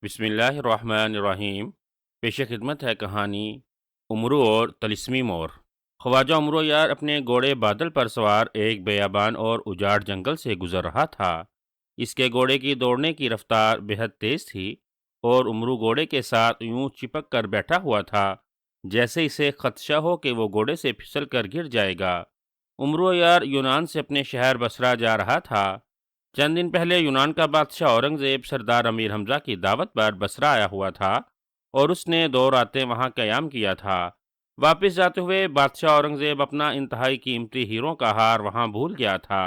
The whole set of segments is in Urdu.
بسم اللہ الرحمن الرحیم۔ پیش خدمت ہے کہانی امرو اور طلسمی مور۔ خواجہ امرو یار اپنے گھوڑے بادل پر سوار ایک بیابان اور اجاڑ جنگل سے گزر رہا تھا۔ اس کے گھوڑے کی دوڑنے کی رفتار بہت تیز تھی اور امرو گھوڑے کے ساتھ یوں چپک کر بیٹھا ہوا تھا جیسے اسے خدشہ ہو کہ وہ گھوڑے سے پھسل کر گر جائے گا۔ امرو یار یونان سے اپنے شہر بصرہ جا رہا تھا۔ چند دن پہلے یونان کا بادشاہ اورنگزیب سردار امیر حمزہ کی دعوت پر بصرہ آیا ہوا تھا اور اس نے 2 راتیں وہاں قیام کیا تھا۔ واپس جاتے ہوئے بادشاہ اورنگزیب اپنا انتہائی قیمتی ہیروں کا ہار وہاں بھول گیا تھا۔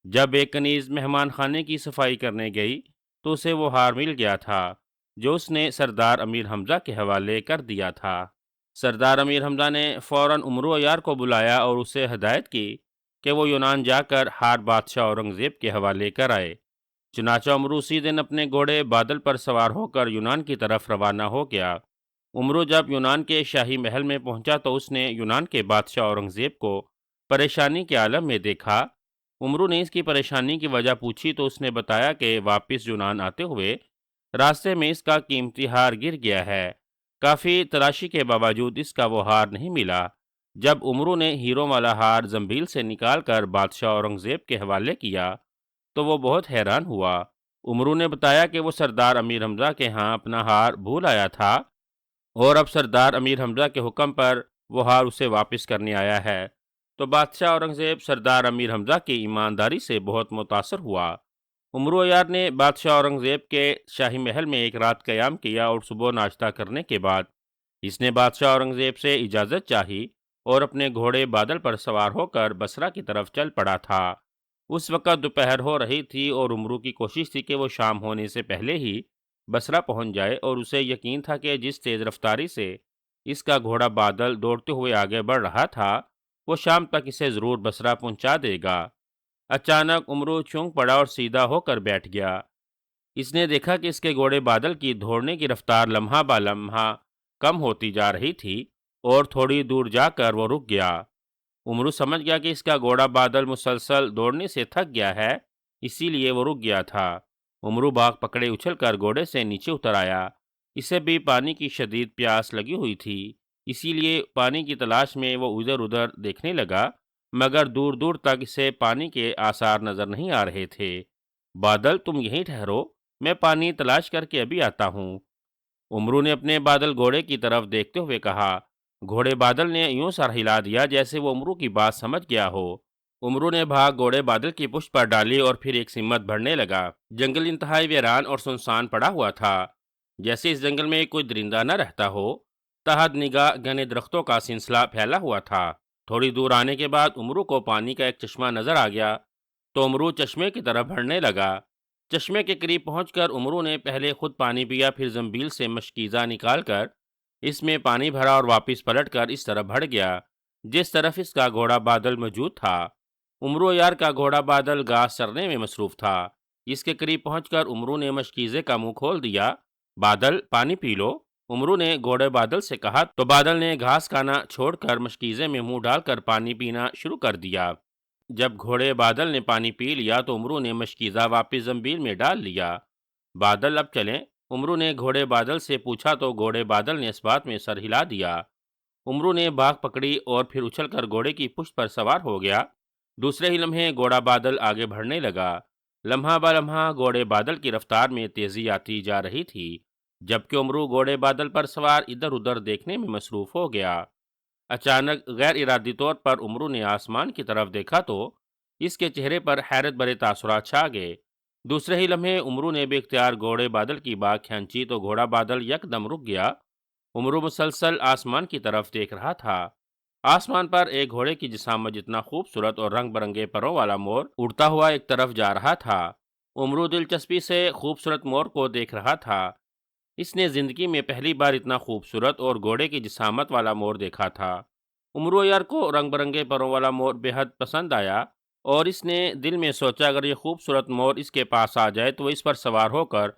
جب ایک کنیز مہمان خانے کی صفائی کرنے گئی تو اسے وہ ہار مل گیا تھا جو اس نے سردار امیر حمزہ کے حوالے کر دیا تھا۔ سردار امیر حمزہ نے فوراً امرو یار کو بلایا اور اسے ہدایت کی کہ وہ یونان جا کر ہار بادشاہ اورنگزیب کے حوالے کر آئے۔ چنانچہ امرو اسی دن اپنے گھوڑے بادل پر سوار ہو کر یونان کی طرف روانہ ہو گیا۔ امرو جب یونان کے شاہی محل میں پہنچا تو اس نے یونان کے بادشاہ اورنگزیب کو پریشانی کے عالم میں دیکھا۔ امرو نے اس کی پریشانی کی وجہ پوچھی تو اس نے بتایا کہ واپس یونان آتے ہوئے راستے میں اس کا قیمتی ہار گر گیا ہے۔ کافی تلاشی کے باوجود اس کا وہ ہار نہیں ملا۔ جب امرو نے ہیروں والا ہار زنبیل سے نکال کر بادشاہ اورنگزیب کے حوالے کیا تو وہ بہت حیران ہوا۔ امرو نے بتایا کہ وہ سردار امیر حمزہ کے ہاں اپنا ہار بھول آیا تھا اور اب سردار امیر حمزہ کے حکم پر وہ ہار اسے واپس کرنے آیا ہے۔ تو بادشاہ اورنگزیب سردار امیر حمزہ کی ایمانداری سے بہت متاثر ہوا۔ امرو یار نے بادشاہ اورنگزیب کے شاہی محل میں ایک رات قیام کیا اور صبح ناشتہ کرنے کے بعد اس نے بادشاہ اورنگزیب سے اجازت چاہی اور اپنے گھوڑے بادل پر سوار ہو کر بصرہ کی طرف چل پڑا تھا۔ اس وقت دوپہر ہو رہی تھی اور امرو کی کوشش تھی کہ وہ شام ہونے سے پہلے ہی بصرہ پہنچ جائے اور اسے یقین تھا کہ جس تیز رفتاری سے اس کا گھوڑا بادل دوڑتے ہوئے آگے بڑھ رہا تھا وہ شام تک اسے ضرور بصرہ پہنچا دے گا۔ اچانک امرو چونک پڑا اور سیدھا ہو کر بیٹھ گیا۔ اس نے دیکھا کہ اس کے گھوڑے بادل کی دوڑنے کی رفتار لمحہ با لمحہ کم ہوتی جا رہی تھی اور تھوڑی دور جا کر وہ رک گیا۔ امرو سمجھ گیا کہ اس کا گھوڑا بادل مسلسل دوڑنے سے تھک گیا ہے، اسی لیے وہ رک گیا تھا۔ امرو باغ پکڑے اچھل کر گھوڑے سے نیچے اتر آیا۔ اسے بھی پانی کی شدید پیاس لگی ہوئی تھی، اسی لیے پانی کی تلاش میں وہ ادھر ادھر دیکھنے لگا، مگر دور دور تک اسے پانی کے آثار نظر نہیں آ رہے تھے۔ بادل تم یہیں ٹھہرو، میں پانی تلاش کر کے ابھی آتا ہوں، امرو نے اپنے بادل گھوڑے کی طرف دیکھتے ہوئے کہا۔ گھوڑے بادل نے یوں سر ہلا دیا جیسے وہ امرو کی بات سمجھ گیا ہو۔ امرو نے بھاگ گھوڑے بادل کی پشت پر ڈالی اور پھر ایک سمت بڑھنے لگا۔ جنگل انتہائی ویران اور سنسان پڑا ہوا تھا، جیسے اس جنگل میں کوئی درندہ نہ رہتا ہو۔ تحت نگاہ گھنے درختوں کا سلسلہ پھیلا ہوا تھا۔ تھوڑی دور آنے کے بعد امرو کو پانی کا ایک چشمہ نظر آ گیا تو امرو چشمے کی طرف بڑھنے لگا۔ چشمے کے قریب پہنچ کر امرو نے پہلے خود پانی پیا، پھر زنبیل سے مشکیزہ نکال کر اس میں پانی بھرا اور واپس پلٹ کر اس طرف بڑھ گیا جس طرف اس کا گھوڑا بادل موجود تھا۔ امرو یار کا گھوڑا بادل گھاس چرنے میں مصروف تھا۔ اس کے قریب پہنچ کر امرو نے مشکیزے کا منہ کھول دیا۔ بادل پانی پی لو، امرو نے گھوڑے بادل سے کہا تو بادل نے گھاس کھانا چھوڑ کر مشکیزے میں منہ ڈال کر پانی پینا شروع کر دیا۔ جب گھوڑے بادل نے پانی پی لیا تو امرو نے مشکیزہ واپس زنبیل میں ڈال لیا۔ بادل اب چلیں، امرو نے گھوڑے بادل سے پوچھا تو گھوڑے بادل نے اس بات میں سر ہلا دیا۔ امرو نے باغ پکڑی اور پھر اچھل کر گھوڑے کی پشت پر سوار ہو گیا۔ دوسرے ہی لمحے گھوڑا بادل آگے بڑھنے لگا۔ لمحہ با لمحہ گھوڑے بادل کی رفتار میں تیزی آتی جا رہی تھی، جبکہ امرو گھوڑے بادل پر سوار ادھر ادھر دیکھنے میں مصروف ہو گیا۔ اچانک غیر ارادی طور پر امرو نے آسمان کی طرف دیکھا تو اس کے چہرے پر حیرت بھرے تاثرات چھا گئے۔ دوسرے ہی لمحے امرو نے بے اختیار گھوڑے بادل کی باگ کھینچی تو گھوڑا بادل یک دم رک گیا۔ امرو مسلسل آسمان کی طرف دیکھ رہا تھا۔ آسمان پر ایک گھوڑے کی جسامت جتنا خوبصورت اور رنگ برنگے پروں والا مور اڑتا ہوا ایک طرف جا رہا تھا۔ امرو دلچسپی سے خوبصورت مور کو دیکھ رہا تھا۔ اس نے زندگی میں پہلی بار اتنا خوبصورت اور گھوڑے کی جسامت والا مور دیکھا تھا۔ امرو یار کو رنگ برنگے پروں والا مور بے حد پسند آیا اور اس نے دل میں سوچا اگر یہ خوبصورت مور اس کے پاس آ جائے تو وہ اس پر سوار ہو کر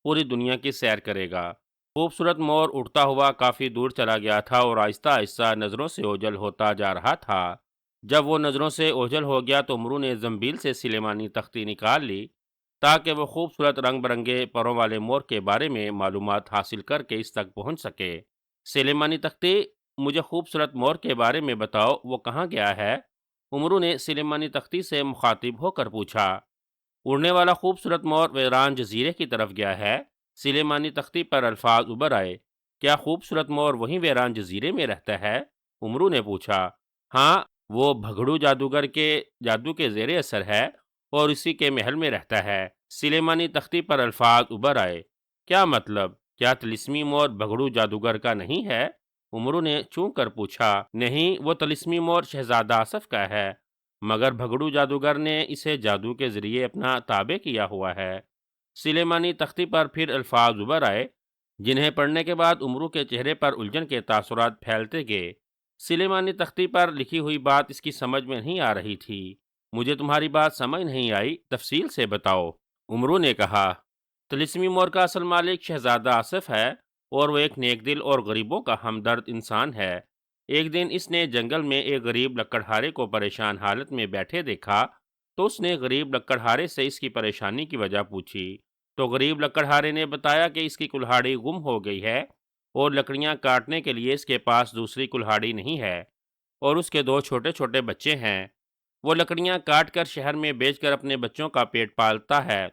پوری دنیا کی سیر کرے گا۔ خوبصورت مور اڑتا ہوا کافی دور چلا گیا تھا اور آہستہ آہستہ نظروں سے اوجھل ہوتا جا رہا تھا۔ جب وہ نظروں سے اوجھل ہو گیا تو امرو نے زنبیل سے سلیمانی تختی نکال لی تاکہ وہ خوبصورت رنگ برنگے پروں والے مور کے بارے میں معلومات حاصل کر کے اس تک پہنچ سکے۔ سلیمانی تختی، مجھے خوبصورت مور کے بارے میں بتاؤ، وہ کہاں گیا ہے؟ عمرو نے سلیمانی تختی سے مخاطب ہو کر پوچھا۔ اڑنے والا خوبصورت مور ویران جزیرے کی طرف گیا ہے۔ سلیمانی تختی پر الفاظ ابھر آئے۔ کیا خوبصورت مور وہیں ویران جزیرے میں رہتا ہے؟ عمرو نے پوچھا۔ ہاں، وہ بھگڑو جادوگر کے جادو کے زیر اثر ہے اور اسی کے محل میں رہتا ہے۔ سلیمانی تختی پر الفاظ ابھر آئے۔ کیا مطلب؟ کیا طلسمی مور بھگڑو جادوگر کا نہیں ہے؟ عمرو نے چونک کر پوچھا۔ نہیں، وہ طلسمی مور شہزادہ آصف کا ہے، مگر بھگڑو جادوگر نے اسے جادو کے ذریعے اپنا تابع کیا ہوا ہے۔ سلیمانی تختی پر پھر الفاظ ابھر آئے، جنہیں پڑھنے کے بعد عمرو کے چہرے پر الجھن کے تاثرات پھیلتے گئے۔ سلیمانی تختی پر لکھی ہوئی بات اس کی سمجھ میں نہیں آ رہی تھی۔ مجھے تمہاری بات سمجھ نہیں آئی، تفصیل سے بتاؤ۔ عمرو نے کہا، طلسمی مور کا اصل مالک شہزادہ آصف ہے اور وہ ایک نیک دل اور غریبوں کا ہمدرد انسان ہے۔ ایک دن اس نے جنگل میں ایک غریب لکڑہارے کو پریشان حالت میں بیٹھے دیکھا تو اس نے غریب لکڑہارے سے اس کی پریشانی کی وجہ پوچھی۔ تو غریب لکڑہارے نے بتایا کہ اس کی کلہاڑی گم ہو گئی ہے اور لکڑیاں کاٹنے کے لیے اس کے پاس دوسری کلہاڑی نہیں ہے، اور اس کے دو چھوٹے چھوٹے بچے ہیں۔ وہ لکڑیاں کاٹ کر شہر میں بیچ کر اپنے بچوں کا پیٹ پالتا ہے،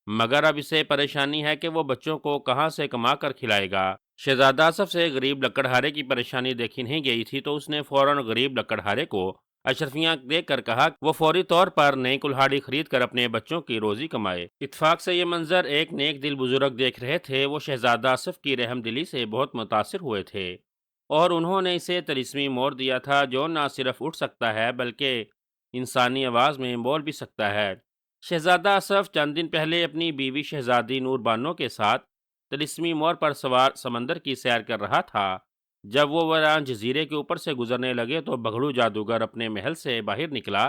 مگر اب اسے پریشانی ہے کہ وہ بچوں کو کہاں سے کما کر کھلائے گا۔ شہزادہ آصف سے غریب لکڑہارے کی پریشانی دیکھی نہیں گئی تھی تو اس نے فوراً غریب لکڑہارے کو اشرفیاں دے کر کہا کہ وہ فوری طور پر نئی کلہاڑی خرید کر اپنے بچوں کی روزی کمائے۔ اتفاق سے یہ منظر ایک نیک دل بزرگ دیکھ رہے تھے۔ وہ شہزادہ آصف کی رحم دلی سے بہت متاثر ہوئے تھے اور انہوں نے اسے طلسمی مور دیا تھا جو نہ صرف اٹھ سکتا ہے بلکہ انسانی آواز میں بول بھی سکتا ہے۔ شہزادہ آصف چند دن پہلے اپنی بیوی شہزادی نور بانو کے ساتھ طلسمی مور پر سوار سمندر کی سیر کر رہا تھا۔ جب وہ ویران جزیرے کے اوپر سے گزرنے لگے تو بھگڑو جادوگر اپنے محل سے باہر نکلا۔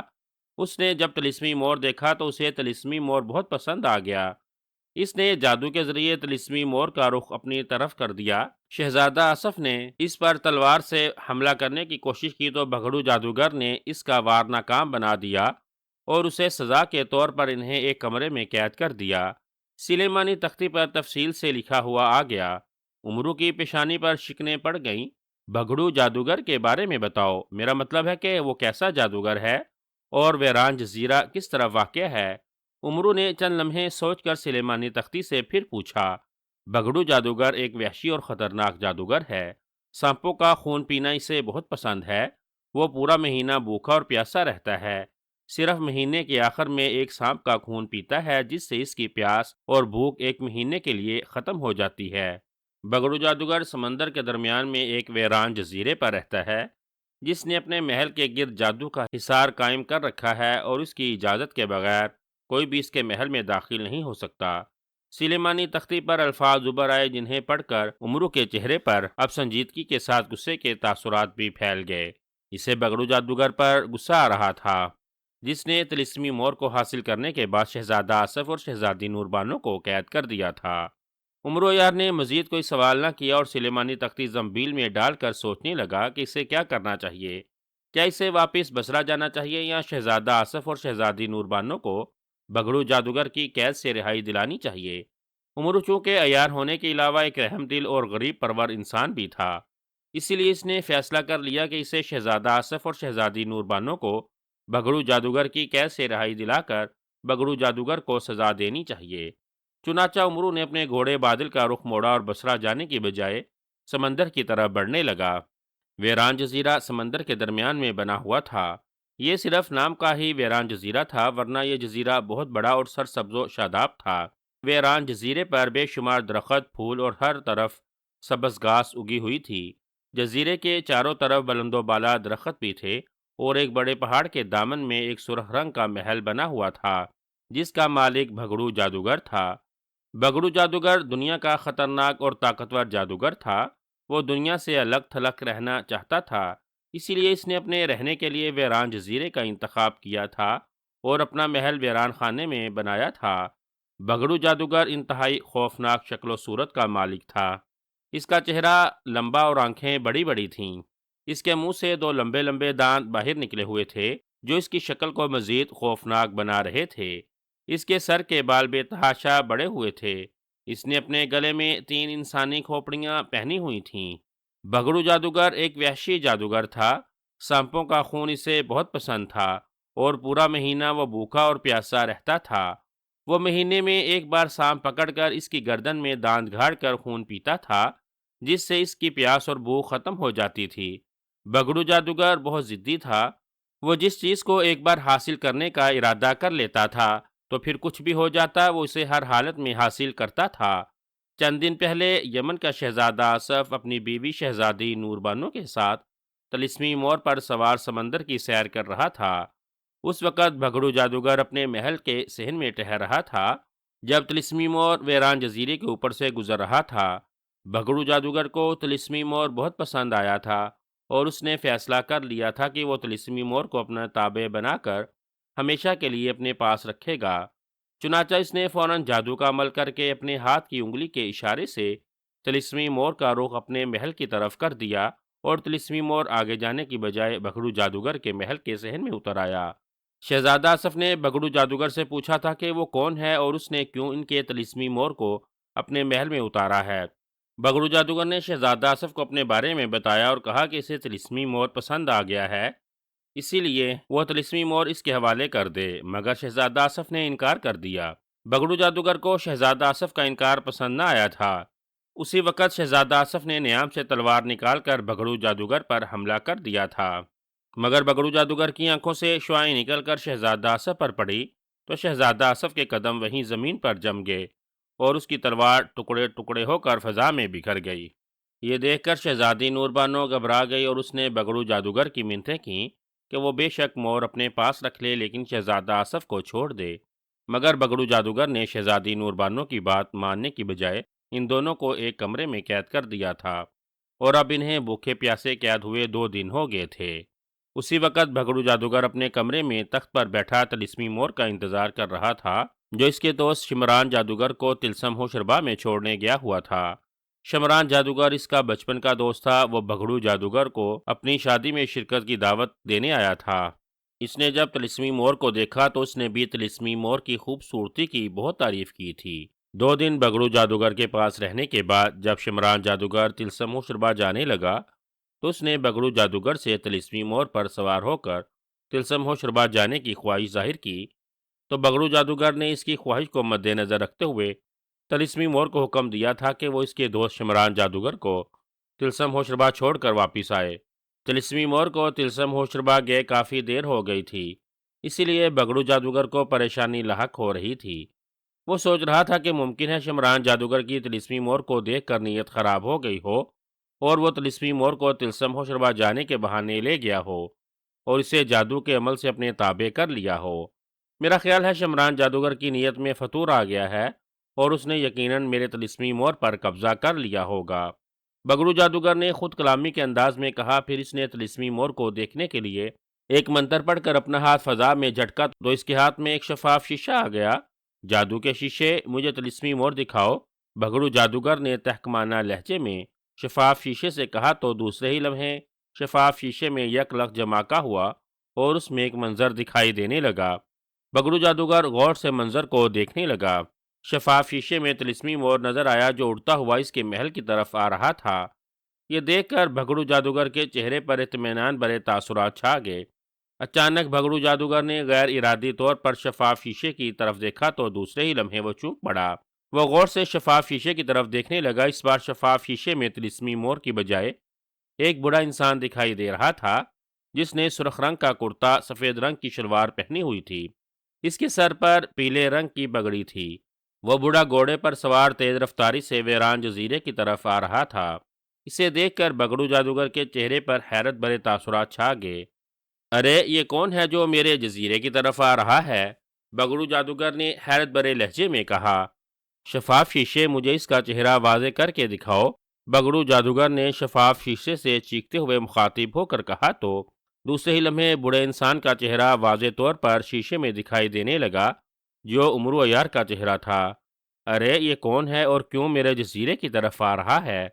اس نے جب طلسمی مور دیکھا تو اسے طلسمی مور بہت پسند آ گیا۔ اس نے جادو کے ذریعے طلسمی مور کا رخ اپنی طرف کر دیا۔ شہزادہ آصف نے اس پر تلوار سے حملہ کرنے کی کوشش کی تو بھگڑو جادوگر نے اس کا وار ناکام بنا دیا اور اسے سزا کے طور پر انہیں ایک کمرے میں قید کر دیا۔ سلیمانی تختی پر تفصیل سے لکھا ہوا آ گیا۔ عمرو کی پیشانی پر شکنیں پڑ گئیں۔ بھگڑو جادوگر کے بارے میں بتاؤ، میرا مطلب ہے کہ وہ کیسا جادوگر ہے اور ویران جزیرہ کس طرف واقع ہے؟ عمرو نے چند لمحے سوچ کر سلیمانی تختی سے پھر پوچھا۔ بھگڑو جادوگر ایک وحشی اور خطرناک جادوگر ہے۔ سانپوں کا خون پینا اسے بہت پسند ہے۔ وہ پورا مہینہ بھوکا اور پیاسا رہتا ہے، صرف مہینے کے آخر میں ایک سانپ کا خون پیتا ہے جس سے اس کی پیاس اور بھوک ایک مہینے کے لیے ختم ہو جاتی ہے۔ بھگڑو جادوگر سمندر کے درمیان میں ایک ویران جزیرے پر رہتا ہے جس نے اپنے محل کے گرد جادو کا حصار قائم کر رکھا ہے اور اس کی اجازت کے بغیر کوئی بھی اس کے محل میں داخل نہیں ہو سکتا۔ سلیمانی تختی پر الفاظ ابھر آئے جنہیں پڑھ کر عمرو کے چہرے پر اب سنجیدگی کے ساتھ غصے کے تاثرات بھی پھیل گئے۔ اسے بھگڑو جادوگر پر غصہ آ رہا تھا جس نے طلسمی مور کو حاصل کرنے کے بعد شہزادہ آصف اور شہزادی نور بانو کو قید کر دیا تھا۔ عمرو یار نے مزید کوئی سوال نہ کیا اور سلیمانی تختی زنبیل میں ڈال کر سوچنے لگا کہ اسے کیا کرنا چاہیے۔ کیا اسے واپس بصرہ جانا چاہیے یا شہزادہ آصف اور شہزادی نور بانو کو بھگڑو جادوگر کی قید سے رہائی دلانی چاہیے؟ عمرو چونکہ عیار ہونے کے علاوہ ایک رحم دل اور غریب پرور انسان بھی تھا، اسی لیے اس نے فیصلہ کر لیا کہ اسے شہزادہ آصف اور شہزادی نور بانو کو بھگڑو جادوگر کی قید سے رہائی دلا کر بھگڑو جادوگر کو سزا دینی چاہیے۔ چنانچہ عمرو نے اپنے گھوڑے بادل کا رخ موڑا اور بصرہ جانے کی بجائے سمندر کی طرف بڑھنے لگا۔ ویران جزیرہ سمندر کے درمیان میں بنا ہوا تھا۔ یہ صرف نام کا ہی ویران جزیرہ تھا، ورنہ یہ جزیرہ بہت بڑا اور سرسبز و شاداب تھا۔ ویران جزیرے پر بے شمار درخت، پھول اور ہر طرف سبز گھاس اگی ہوئی تھی۔ جزیرے کے چاروں طرف بلند و بالا درخت بھی تھے اور ایک بڑے پہاڑ کے دامن میں ایک سرخ رنگ کا محل بنا ہوا تھا جس کا مالک بھگڑو جادوگر تھا۔ بھگڑو جادوگر دنیا کا خطرناک اور طاقتور جادوگر تھا۔ وہ دنیا سے الگ تھلگ رہنا چاہتا تھا، اسی لیے اس نے اپنے رہنے کے لیے ویران جزیرے کا انتخاب کیا تھا اور اپنا محل ویران خانے میں بنایا تھا۔ بھگڑو جادوگر انتہائی خوفناک شکل و صورت کا مالک تھا۔ اس کا چہرہ لمبا اور آنکھیں بڑی بڑی تھیں۔ اس کے منہ سے دو لمبے لمبے دانت باہر نکلے ہوئے تھے جو اس کی شکل کو مزید خوفناک بنا رہے تھے۔ اس کے سر کے بال بے تحاشا بڑے ہوئے تھے۔ اس نے اپنے گلے میں 3 انسانی کھوپڑیاں پہنی ہوئی تھیں۔ بگڑو جادوگر ایک وحشی جادوگر تھا۔ سانپوں کا خون اسے بہت پسند تھا اور پورا مہینہ وہ بھوکا اور پیاسا رہتا تھا۔ وہ مہینے میں ایک بار سانپ پکڑ کر اس کی گردن میں دانت گھاڑ کر خون پیتا تھا، جس سے اس کی پیاس اور بھوک ختم ہو جاتی تھی۔ بگڑو جادوگر بہت ضدی تھا۔ وہ جس چیز کو ایک بار حاصل کرنے کا ارادہ کر لیتا تھا تو پھر کچھ بھی ہو جاتا وہ اسے ہر حالت میں حاصل کرتا تھا۔ چند دن پہلے یمن کا شہزادہ آصف اپنی بیوی شہزادی نور بانو کے ساتھ طلسمی مور پر سوار سمندر کی سیر کر رہا تھا۔ اس وقت بگڑو جادوگر اپنے محل کے صحن میں ٹہر رہا تھا جب طلسمی مور ویران جزیرے کے اوپر سے گزر رہا تھا۔ بگڑو جادوگر کو طلسمی مور بہت پسند آیا تھا اور اس نے فیصلہ کر لیا تھا کہ وہ طلسمی مور کو اپنا تابع بنا کر ہمیشہ کے لیے اپنے پاس رکھے گا۔ چنانچہ اس نے فوراً جادو کا عمل کر کے اپنے ہاتھ کی انگلی کے اشارے سے طلسمی مور کا رخ اپنے محل کی طرف کر دیا اور طلسمی مور آگے جانے کی بجائے بگڑو جادوگر کے محل کے صحن میں اتر آیا۔ شہزادہ آصف نے بگڑو جادوگر سے پوچھا تھا کہ وہ کون ہے اور اس نے کیوں ان کے طلسمی مور کو اپنے محل میں اتارا ہے۔ بگڑو جادوگر نے شہزادہ آصف کو اپنے بارے میں بتایا اور کہا کہ اسے طلسمی مور پسند آ گیا ہے، اسی لیے وہ طلسمی مور اس کے حوالے کر دے، مگر شہزادہ آصف نے انکار کر دیا۔ بگڑو جادوگر کو شہزادہ آصف کا انکار پسند نہ آیا تھا۔ اسی وقت شہزادہ آصف نے نیام سے تلوار نکال کر بگڑو جادوگر پر حملہ کر دیا تھا، مگر بگڑو جادوگر کی آنکھوں سے شعاعیں نکل کر شہزادہ آصف پر پڑی تو شہزادہ آصف کے قدم وہیں زمین پر جم گئے اور اس کی تلوار ٹکڑے ٹکڑے ہو کر فضا میں بکھر گئی۔ یہ دیکھ کر شہزادی نور بانو گھبرا گئی اور اس نے بگڑو جادوگر کی منتیں کیں کہ وہ بے شک مور اپنے پاس رکھ لے لیکن شہزادہ آصف کو چھوڑ دے، مگر بگڑو جادوگر نے شہزادی نور بانو کی بات ماننے کی بجائے ان دونوں کو ایک کمرے میں قید کر دیا تھا اور اب انہیں بھوکے پیاسے قید ہوئے 2 دن ہو گئے تھے۔ اسی وقت بگڑو جادوگر اپنے کمرے میں تخت پر بیٹھا طلسمی مور کا انتظار کر رہا تھا جو اس کے دوست شمران جادوگر کو طلسم ہوشربا میں چھوڑنے گیا ہوا تھا۔ شمران جادوگر اس کا بچپن کا دوست تھا۔ وہ بگڑو جادوگر کو اپنی شادی میں شرکت کی دعوت دینے آیا تھا۔ اس نے جب طلسمی مور کو دیکھا تو اس نے بھی طلسمی مور کی خوبصورتی کی بہت تعریف کی تھی۔ 2 دن بگڑو جادوگر کے پاس رہنے کے بعد جب شمران جادوگر طلسم ہوشربا جانے لگا تو اس نے بگڑو جادوگر سے طلسمی مور پر سوار ہو کر طلسم ہوشربا جانے کی خواہش ظاہر کی، تو بگڑو جادوگر نے اس کی خواہش کو مد نظر رکھتے ہوئے طلسمی مور کو حکم دیا تھا کہ وہ اس کے دوست شمران جادوگر کو طلسم ہوشربا چھوڑ کر واپس آئے۔ طلسمی مور کو طلسم ہوشربا گئے کافی دیر ہو گئی تھی، اسی لیے بگڑو جادوگر کو پریشانی لاحق ہو رہی تھی۔ وہ سوچ رہا تھا کہ ممکن ہے شمران جادوگر کی طلسمی مور کو دیکھ کر نیت خراب ہو گئی ہو اور وہ طلسمی مور کو طلسم ہوشربا جانے کے بہانے لے گیا ہو اور اسے جادو کے عمل سے اپنے تابع کر لیا ہو۔ میرا خیال ہے شمران جادوگر کی نیت میں فطور آ گیا ہے اور اس نے یقیناً میرے طلسمی مور پر قبضہ کر لیا ہوگا۔ بگڑو جادوگر نے خود کلامی کے انداز میں کہا۔ پھر اس نے طلسمی مور کو دیکھنے کے لیے ایک منتر پڑھ کر اپنا ہاتھ فضا میں جھٹکا تو اس کے ہاتھ میں ایک شفاف شیشہ آ گیا۔ جادو کے شیشے، مجھے طلسمی مور دکھاؤ، بگڑو جادوگر نے تحکمانہ لہجے میں شفاف شیشے سے کہا تو دوسرے ہی لمحے شفاف شیشے میں یک لخت جماکا ہوا اور اس میں ایک منظر دکھائی دینے لگا۔ بگڑو جادوگر غور سے منظر کو دیکھنے لگا۔ شفاف شیشے میں طلسمی مور نظر آیا جو اڑتا ہوا اس کے محل کی طرف آ رہا تھا۔ یہ دیکھ کر بگڑو جادوگر کے چہرے پر اطمینان بھرے تاثرات چھا گئے۔ اچانک بگڑو جادوگر نے غیر ارادی طور پر شفاف شیشے کی طرف دیکھا تو دوسرے ہی لمحے وہ چونک پڑا۔ وہ غور سے شفاف شیشے کی طرف دیکھنے لگا۔ اس بار شفاف شیشے میں طلسمی مور کی بجائے ایک بوڑھا انسان دکھائی دے رہا تھا جس نے سرخ رنگ کا کرتا، سفید رنگ کی شلوار پہنی ہوئی تھی۔ اس کے سر پر پیلے رنگ کی پگڑی تھی۔ وہ بوڑھا گھوڑے پر سوار تیز رفتاری سے ویران جزیرے کی طرف آ رہا تھا۔ اسے دیکھ کر بگڑو جادوگر کے چہرے پر حیرت بھرے تاثرات چھا گئے۔ ارے یہ کون ہے جو میرے جزیرے کی طرف آ رہا ہے؟ بگڑو جادوگر نے حیرت بھرے لہجے میں کہا۔ شفاف شیشے، مجھے اس کا چہرہ واضح کر کے دکھاؤ، بگڑو جادوگر نے شفاف شیشے سے چیختے ہوئے مخاطب ہو کر کہا تو دوسرے ہی لمحے بوڑھے انسان کا چہرہ واضح طور پر شیشے میں دکھائی دینے لگا جو عمرو عیار کا چہرہ تھا۔ ارے یہ کون ہے اور کیوں میرے جزیرے کی طرف آ رہا ہے؟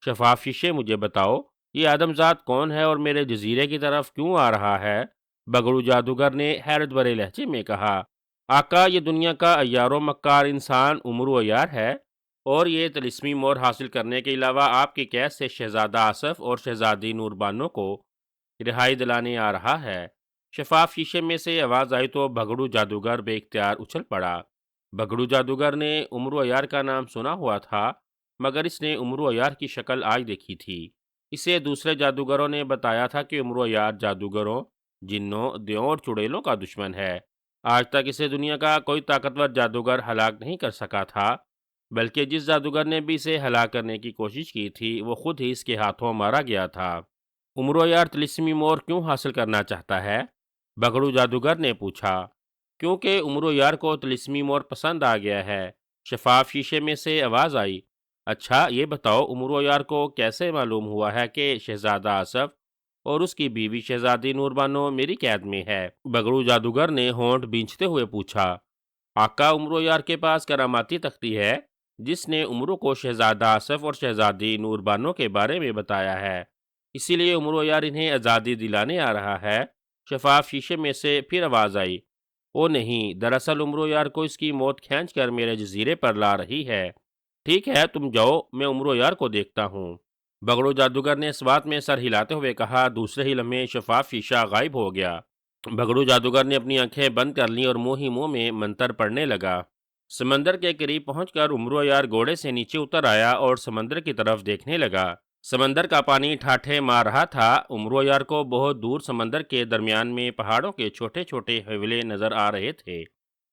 شفاف شیشے، مجھے بتاؤ یہ آدمزاد کون ہے اور میرے جزیرے کی طرف کیوں آ رہا ہے؟ بگڑو جادوگر نے حیرت بھرے لہجے میں کہا۔ آقا، یہ دنیا کا عیار و مکار انسان عمرو عیار ہے، اور یہ طلسمی مور حاصل کرنے کے علاوہ آپ کی قید سے شہزادہ آصف اور شہزادی نور بانو کو رہائی دلانے آ رہا ہے۔ شفاف شیشے میں سے آواز آئی تو بھگڑو جادوگر بے اختیار اچھل پڑا۔ بھگڑو جادوگر نے عمرو عیار کا نام سنا ہوا تھا، مگر اس نے عمرو عیار کی شکل آج دیکھی تھی۔ اسے دوسرے جادوگروں نے بتایا تھا کہ عمرو عیار جادوگروں، جنوں، دیوں اور چڑیلوں کا دشمن ہے۔ آج تک اسے دنیا کا کوئی طاقتور جادوگر ہلاک نہیں کر سکا تھا، بلکہ جس جادوگر نے بھی اسے ہلاک کرنے کی کوشش کی تھی وہ خود ہی اس کے ہاتھوں مارا گیا تھا۔ عمرو یار طلسمی مور کیوں حاصل کرنا چاہتا ہے؟ بگڑو جادوگر نے پوچھا۔ کیونکہ عمرو یار کو طلسمی مور پسند آ گیا ہے، شفاف شیشے میں سے آواز آئی۔ اچھا یہ بتاؤ، عمرو یار کو کیسے معلوم ہوا ہے کہ شہزادہ آصف اور اس کی بیوی شہزادی نور بانو میری قید میں ہے؟ بگڑو جادوگر نے ہونٹ بھینچتے ہوئے پوچھا۔ آقا، عمرو یار کے پاس کراماتی تختی ہے جس نے عمرو کو شہزادہ آصف اور شہزادی نور بانو کے بارے میں بتایا ہے، اسی لیے عمرو یار انہیں آزادی دلانے آ رہا ہے۔ شفاف شیشے میں سے پھر آواز آئی، او نہیں، دراصل عمرو یار کو اس کی موت کھینچ کر میرے جزیرے پر لا رہی ہے۔ ٹھیک ہے، تم جاؤ، میں عمرو یار کو دیکھتا ہوں۔ بگڑو جادوگر نے اس بات میں سر ہلاتے ہوئے کہا۔ دوسرے ہی لمحے شفاف شیشہ غائب ہو گیا۔ بگڑو جادوگر نے اپنی آنکھیں بند کر لیں اور منہ ہی منہ میں منتر پڑھنے لگا۔ سمندر کے قریب پہنچ کر عمرو یار گھوڑے سے نیچے اتر آیا اور سمندر کی طرف دیکھنے لگا۔ سمندر کا پانی ٹھاٹھے مار رہا تھا۔ عمرو یار کو بہت دور سمندر کے درمیان میں پہاڑوں کے چھوٹے چھوٹے حوالے نظر آ رہے تھے۔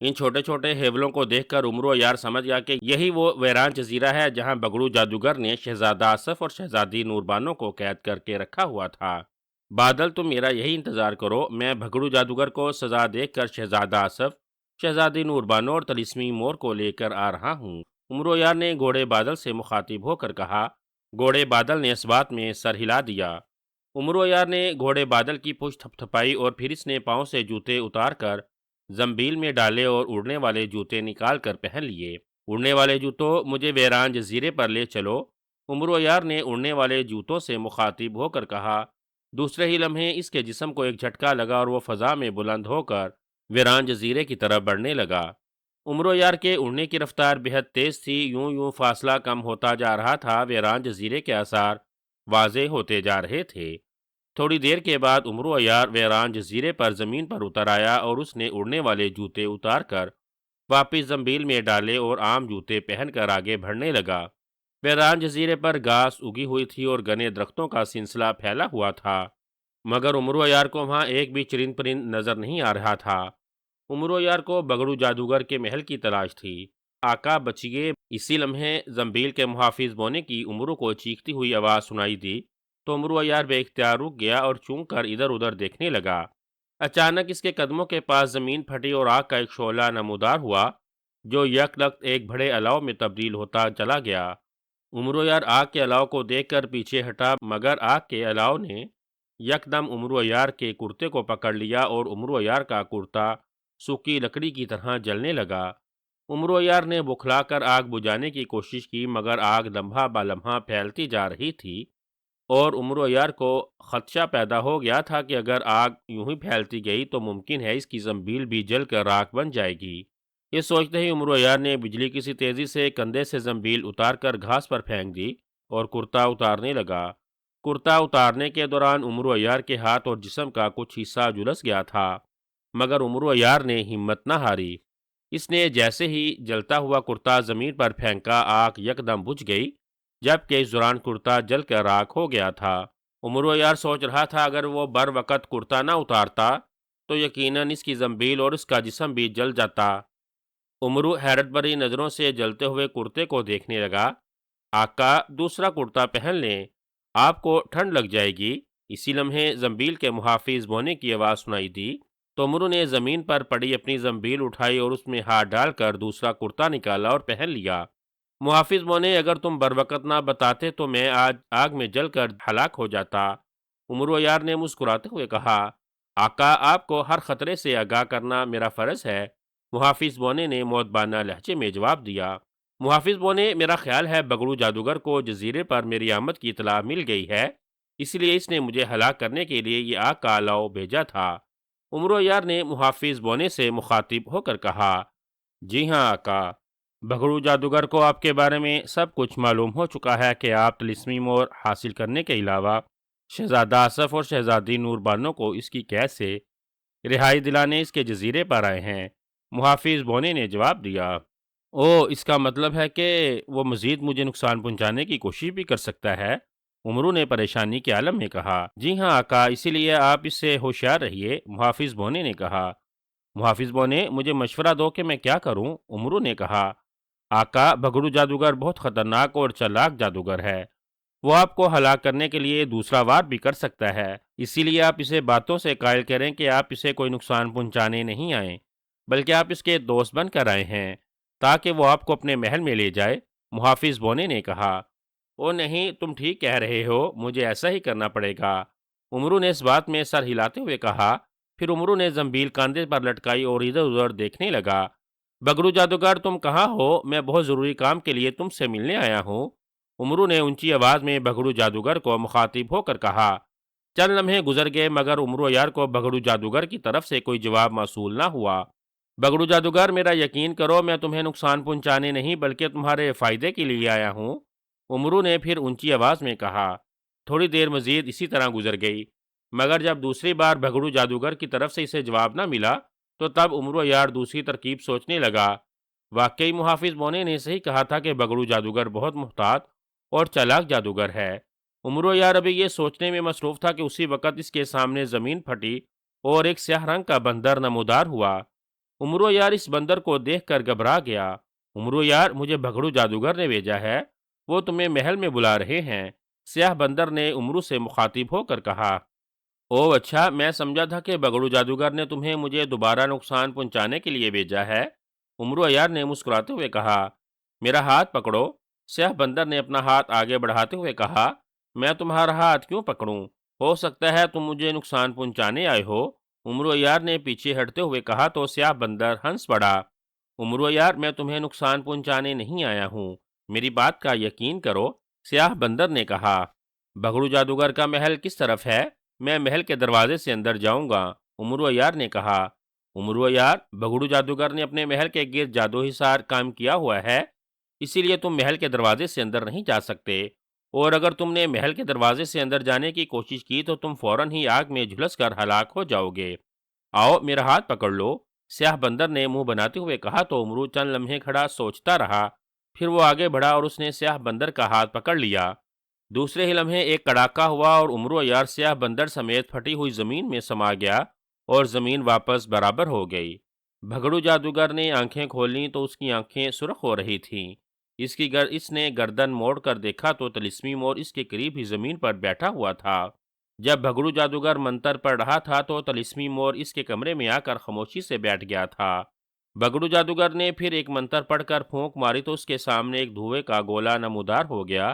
ان چھوٹے چھوٹے حوالوں کو دیکھ کر عمرو یار سمجھ گیا کہ یہی وہ ویران جزیرہ ہے جہاں بگڑو جادوگر نے شہزادہ آصف اور شہزادی نور بانو کو قید کر کے رکھا ہوا تھا۔ بادل، تم میرا یہی انتظار کرو، میں بھگڑو جادوگر کو سزا دے کر شہزادہ آصف، شہزادی نور بانو اور طلسمی مور کو لے کر آ رہا ہوں۔ عمرو یار نے گھوڑے بادل سے مخاطب ہو کر کہا۔ گھوڑے بادل نے اس بات میں سر ہلا دیا۔ عمرو یار نے گھوڑے بادل کی پشت تھپ تھپائی اور پھر اس نے پاؤں سے جوتے اتار کر زنبیل میں ڈالے اور اڑنے والے جوتے نکال کر پہن لیے۔ اڑنے والے جوتوں، مجھے ویران جزیرے پر لے چلو، عمرو یار نے اڑنے والے جوتوں سے مخاطب ہو کر کہا۔ دوسرے ہی لمحے اس کے جسم کو ایک جھٹکا لگا اور وہ فضا میں بلند ہو کر ویران جزیرے کی طرف بڑھنے لگا۔ عمرو یار کے اڑنے کی رفتار بہت تیز تھی۔ یوں یوں فاصلہ کم ہوتا جا رہا تھا، ویران جزیرے کے آثار واضح ہوتے جا رہے تھے۔ تھوڑی دیر کے بعد عمرو یار ویران جزیرے پر زمین پر اتر آیا اور اس نے اڑنے والے جوتے اتار کر واپس زنبیل میں ڈالے اور عام جوتے پہن کر آگے بڑھنے لگا۔ ویران جزیرے پر گھاس اگی ہوئی تھی اور گھنے درختوں کا سلسلہ پھیلا ہوا تھا، مگر عمرو یار کو وہاں ایک بھی چرند پرند نظر نہیں آ رہا تھا۔ عمرو یار کو بگڑو جادوگر کے محل کی تلاش تھی۔ آقا بچیے! اسی لمحے زنبیل کے محافظ بونے کی عمرو کو چیختی ہوئی آواز سنائی دی تو عمرو یار بے اختیار رک گیا اور چونک کر ادھر ادھر دیکھنے لگا۔ اچانک اس کے قدموں کے پاس زمین پھٹی اور آگ کا ایک شعلہ نمودار ہوا جو یک لخت ایک بڑے الاؤ میں تبدیل ہوتا چلا گیا۔ عمرو یار آگ کے الاؤ کو دیکھ کر پیچھے ہٹا، مگر آگ کے الاؤ نے یکدم عمرو یار کے کرتے کو پکڑ لیا اور عمرو یار کا کرتا سوکھی لکڑی کی طرح جلنے لگا۔ عمرو یار نے بکھلا کر آگ بجھانے کی کوشش کی، مگر آگ لمحہ با لمحہ پھیلتی جا رہی تھی اور عمرو یار کو خدشہ پیدا ہو گیا تھا کہ اگر آگ یوں ہی پھیلتی گئی تو ممکن ہے اس کی زنبیل بھی جل کر راکھ بن جائے گی۔ یہ سوچتے ہی عمرو یار نے بجلی کی سی تیزی سے کندھے سے زنبیل اتار کر گھاس پر پھینک دی اور کرتا اتارنے لگا۔ کرتا اتارنے کے دوران عمرو یار کے ہاتھ اور جسم کا کچھ حصہ جھلس گیا تھا، مگر عمرو یار نے ہمت نہ ہاری۔ اس نے جیسے ہی جلتا ہوا کرتا زمین پر پھینکا، آگ یکدم بجھ گئی، جبکہ اس دوران کرتا جل کر راکھ ہو گیا تھا۔ عمرو یار سوچ رہا تھا اگر وہ بر وقت کرتا نہ اتارتا تو یقیناً اس کی زنبیل اور اس کا جسم بھی جل جاتا۔ عمرو حیرت بھری نظروں سے جلتے ہوئے کرتے کو دیکھنے لگا۔ آقا، دوسرا کرتا پہن لیں، آپ کو ٹھنڈ لگ جائے گی۔ اسی لمحے زنبیل کے محافظ بونے کی آواز سنائی دی تو عمرو نے زمین پر پڑی اپنی زنبیل اٹھائی اور اس میں ہاتھ ڈال کر دوسرا کرتا نکالا اور پہن لیا۔ محافظ بونے، اگر تم بروقت نہ بتاتے تو میں آج آگ میں جل کر ہلاک ہو جاتا۔ عمرو یار نے مسکراتے ہوئے کہا۔ آقا، آپ کو ہر خطرے سے آگاہ کرنا میرا فرض ہے، محافظ بونے نے مؤدبانہ لہجے میں جواب دیا۔ محافظ بونے، میرا خیال ہے بگڑو جادوگر کو جزیرے پر میری آمد کی اطلاع مل گئی ہے، اس لیے اس نے مجھے ہلاک کرنے کے لیے یہ آگ کا الاؤ بھیجا تھا۔ عمرو یار نے محافظ بونے سے مخاطب ہو کر کہا، جی ہاں آقا، بگڑو جادوگر کو آپ کے بارے میں سب کچھ معلوم ہو چکا ہے کہ آپ طلسمی مور حاصل کرنے کے علاوہ شہزادہ آصف اور شہزادی نور بانو کو اس کی قید سے رہائی دلانے اس کے جزیرے پر آئے ہیں۔ محافظ بونے نے جواب دیا، او اس کا مطلب ہے کہ وہ مزید مجھے نقصان پہنچانے کی کوشش بھی کر سکتا ہے؟ عمرو نے پریشانی کے عالم میں کہا، جی ہاں آقا، اسی لیے آپ اس سے ہوشیار رہیے، محافظ بونے نے کہا۔ محافظ بونے، مجھے مشورہ دو کہ میں کیا کروں؟ عمرو نے کہا، آقا، بگڑو جادوگر بہت خطرناک اور چالاک جادوگر ہے، وہ آپ کو ہلاک کرنے کے لیے دوسرا وار بھی کر سکتا ہے، اسی لیے آپ اسے باتوں سے قائل کریں کہ آپ اسے کوئی نقصان پہنچانے نہیں آئے بلکہ آپ اس کے دوست بن کر آئے ہیں تاکہ وہ آپ کو اپنے محل میں لے جائے۔ محافظ بونے نے کہا، او نہیں، تم ٹھیک کہہ رہے ہو، مجھے ایسا ہی کرنا پڑے گا۔ عمرو نے اس بات میں سر ہلاتے ہوئے کہا۔ پھر عمرو نے زنبیل کاندھے پر لٹکائی اور ادھر ادھر دیکھنے لگا۔ بگڑو جادوگر، تم کہاں ہو؟ میں بہت ضروری کام کے لیے تم سے ملنے آیا ہوں۔ عمرو نے اونچی آواز میں بگڑو جادوگر کو مخاطب ہو کر کہا۔ چند لمحے گزر گئے مگر عمرو یار کو بگڑو جادوگر کی طرف سے کوئی جواب موصول نہ ہوا۔ بگڑو جادوگر، میرا یقین کرو، میں تمہیں نقصان پہنچانے نہیں بلکہ تمہارے فائدے کے لیے آیا ہوں، عمرو نے پھر اونچی آواز میں کہا۔ تھوڑی دیر مزید اسی طرح گزر گئی مگر جب دوسری بار بگڑو جادوگر کی طرف سے اسے جواب نہ ملا تو تب عمرو یار دوسری ترکیب سوچنے لگا۔ واقعی محافظ بونے نے صحیح کہا تھا کہ بگڑو جادوگر بہت محتاط اور چالاک جادوگر ہے۔ عمرو یار ابھی یہ سوچنے میں مصروف تھا کہ اسی وقت اس کے سامنے زمین پھٹی اور ایک سیاہ رنگ کا بندر نمودار ہوا۔ عمرو یار اس بندر کو دیکھ کر گھبرا گیا۔ عمرو یار، مجھے بگڑو جادوگر نے بھیجا ہے، وہ تمہیں محل میں بلا رہے ہیں، سیاہ بندر نے عمرو سے مخاطب ہو کر کہا۔ او اچھا، میں سمجھا تھا کہ بگڑو جادوگر نے تمہیں مجھے دوبارہ نقصان پہنچانے کے لیے بھیجا ہے، عمرو یار نے مسکراتے ہوئے کہا۔ میرا ہاتھ پکڑو، سیاہ بندر نے اپنا ہاتھ آگے بڑھاتے ہوئے کہا۔ میں تمہارا ہاتھ کیوں پکڑوں؟ ہو سکتا ہے تم مجھے نقصان پہنچانے آئے ہو، عمرو یار نے پیچھے ہٹتے ہوئے کہا تو سیاہ بندر ہنس پڑا۔ عمرو یار، میں تمہیں نقصان پہنچانے نہیں آیا ہوں، میری بات کا یقین کرو، سیاہ بندر نے کہا۔ بگڑو جادوگر کا محل کس طرف ہے؟ میں محل کے دروازے سے اندر جاؤں گا، عمرو یار نے کہا۔ عمرو یار، بگڑو جادوگر نے اپنے محل کے گرد جادو حصار قائم کیا ہوا ہے، اسی لیے تم محل کے دروازے سے اندر نہیں جا سکتے، اور اگر تم نے محل کے دروازے سے اندر جانے کی کوشش کی تو تم فوراً ہی آگ میں جھلس کر ہلاک ہو جاؤ گے۔ آؤ میرا ہاتھ پکڑ لو، سیاہ بندر نے منہ بناتے ہوئے کہا تو عمرو چند لمحے کھڑا سوچتا رہا، پھر وہ آگے بڑھا اور اس نے سیاہ بندر کا ہاتھ پکڑ لیا۔ دوسرے ہی لمحے ایک کڑاکا ہوا اور عمرو یار سیاہ بندر سمیت پھٹی ہوئی زمین میں سما گیا اور زمین واپس برابر ہو گئی۔ بھگڑو جادوگر نے آنکھیں کھولیں تو اس کی آنکھیں سرخ ہو رہی تھیں۔ اس نے گردن موڑ کر دیکھا تو طلسمی مور اس کے قریب ہی زمین پر بیٹھا ہوا تھا۔ جب بھگڑو جادوگر منتر پڑھ رہا تھا تو طلسمی مور اس کے کمرے میں آ کر خاموشی سے بیٹھ گیا تھا۔ بگڑو جادوگر نے پھر ایک منتر پڑھ کر پھونک ماری تو اس کے سامنے ایک دھوئے کا گولا نمودار ہو گیا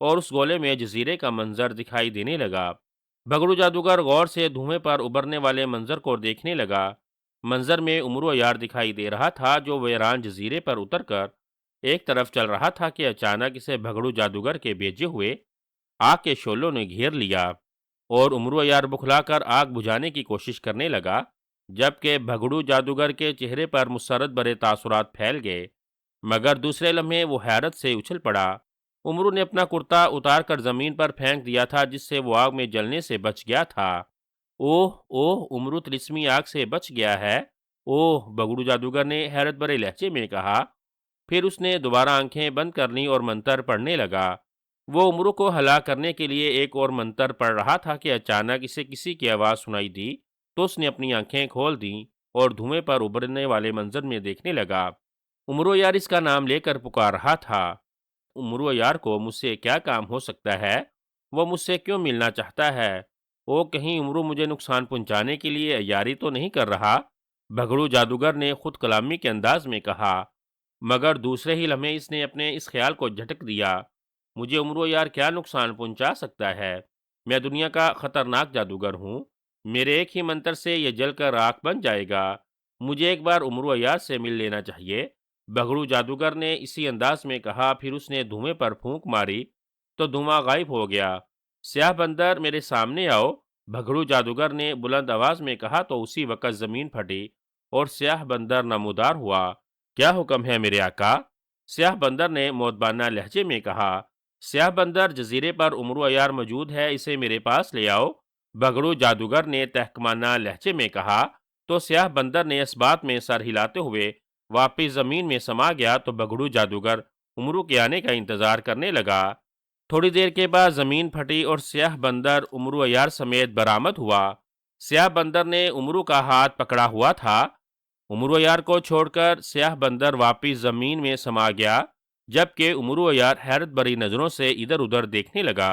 اور اس گولے میں جزیرے کا منظر دکھائی دینے لگا۔ بگڑو جادوگر غور سے دھوئے پر ابھرنے والے منظر کو دیکھنے لگا۔ منظر میں عمرو یار دکھائی دے رہا تھا جو ویران جزیرے پر اتر کر ایک طرف چل رہا تھا کہ اچانک اسے بھگڑو جادوگر کے بھیجے ہوئے آگ کے شعلوں نے گھیر لیا اور عمرو یار بکھلا کر آگ بجھانے کی کوشش کرنے لگا، جبکہ بھگڑو جادوگر کے چہرے پر مسرت بھرے تاثرات پھیل گئے، مگر دوسرے لمحے وہ حیرت سے اچھل پڑا۔ عمرو نے اپنا کرتا اتار کر زمین پر پھینک دیا تھا جس سے وہ آگ میں جلنے سے بچ گیا تھا۔ اوہ اوہ، عمرو طلسمی آگ سے بچ گیا ہے، اوہ، بگڑو جادوگر نے حیرت بھرے لہجے میں کہا۔ پھر اس نے دوبارہ آنکھیں بند کر لیں اور منتر پڑھنے لگا۔ وہ عمرو کو ہلاک کرنے کے لیے ایک اور منتر پڑھ رہا تھا کہ اچانک اسے کسی کی آواز سنائی دی تو اس نے اپنی آنکھیں کھول دیں اور دھوئیں پر ابھرنے والے منظر میں دیکھنے لگا۔ عمرو یار اس کا نام لے کر پکار رہا تھا۔ عمرو یار کو مجھ سے کیا کام ہو سکتا ہے؟ وہ مجھ سے کیوں ملنا چاہتا ہے؟ وہ کہیں عمرو مجھے نقصان پہنچانے کے لیے عیاری تو نہیں کر رہا؟ بھگڑو جادوگر نے خود کلامی کے انداز میں کہا، مگر دوسرے ہی لمحے اس نے اپنے اس خیال کو جھٹک دیا، مجھے عمرو یار کیا نقصان پہنچا سکتا ہے؟ میں دنیا کا خطرناک جادوگر ہوں، میرے ایک ہی منتر سے یہ جل کر راکھ بن جائے گا، مجھے ایک بار عمرو یار سے مل لینا چاہیے، بھگڑو جادوگر نے اسی انداز میں کہا۔ پھر اس نے دھوئیں پر پھونک ماری تو دھواں غائب ہو گیا۔ سیاہ بندر، میرے سامنے آؤ، بھگڑو جادوگر نے بلند آواز میں کہا تو اسی وقت زمین پھٹی اور سیاہ بندر نمودار ہوا۔ کیا حکم ہے میرے آقا؟ سیاہ بندر نے مودبانہ لہجے میں کہا۔ سیاہ بندر جزیرے پر عمرو عیار موجود ہے، اسے میرے پاس لے آؤ، بھگڑو جادوگر نے تحکمانہ لہجے میں کہا۔ تو سیاہ بندر نے اس بات میں سر ہلاتے ہوئے واپس زمین میں سما گیا تو بھگڑو جادوگر عمرو کے آنے کا انتظار کرنے لگا۔ تھوڑی دیر کے بعد زمین پھٹی اور سیاہ بندر عمرو عیار سمیت برآمد ہوا۔ سیاہ بندر نے عمرو کا ہاتھ پکڑا ہوا تھا۔ عمرو عیار کو چھوڑ کر سیاہ بندر واپس زمین میں سما گیا، جبکہ عمرو عیار حیرت بھری نظروں سے ادھر ادھر دیکھنے لگا۔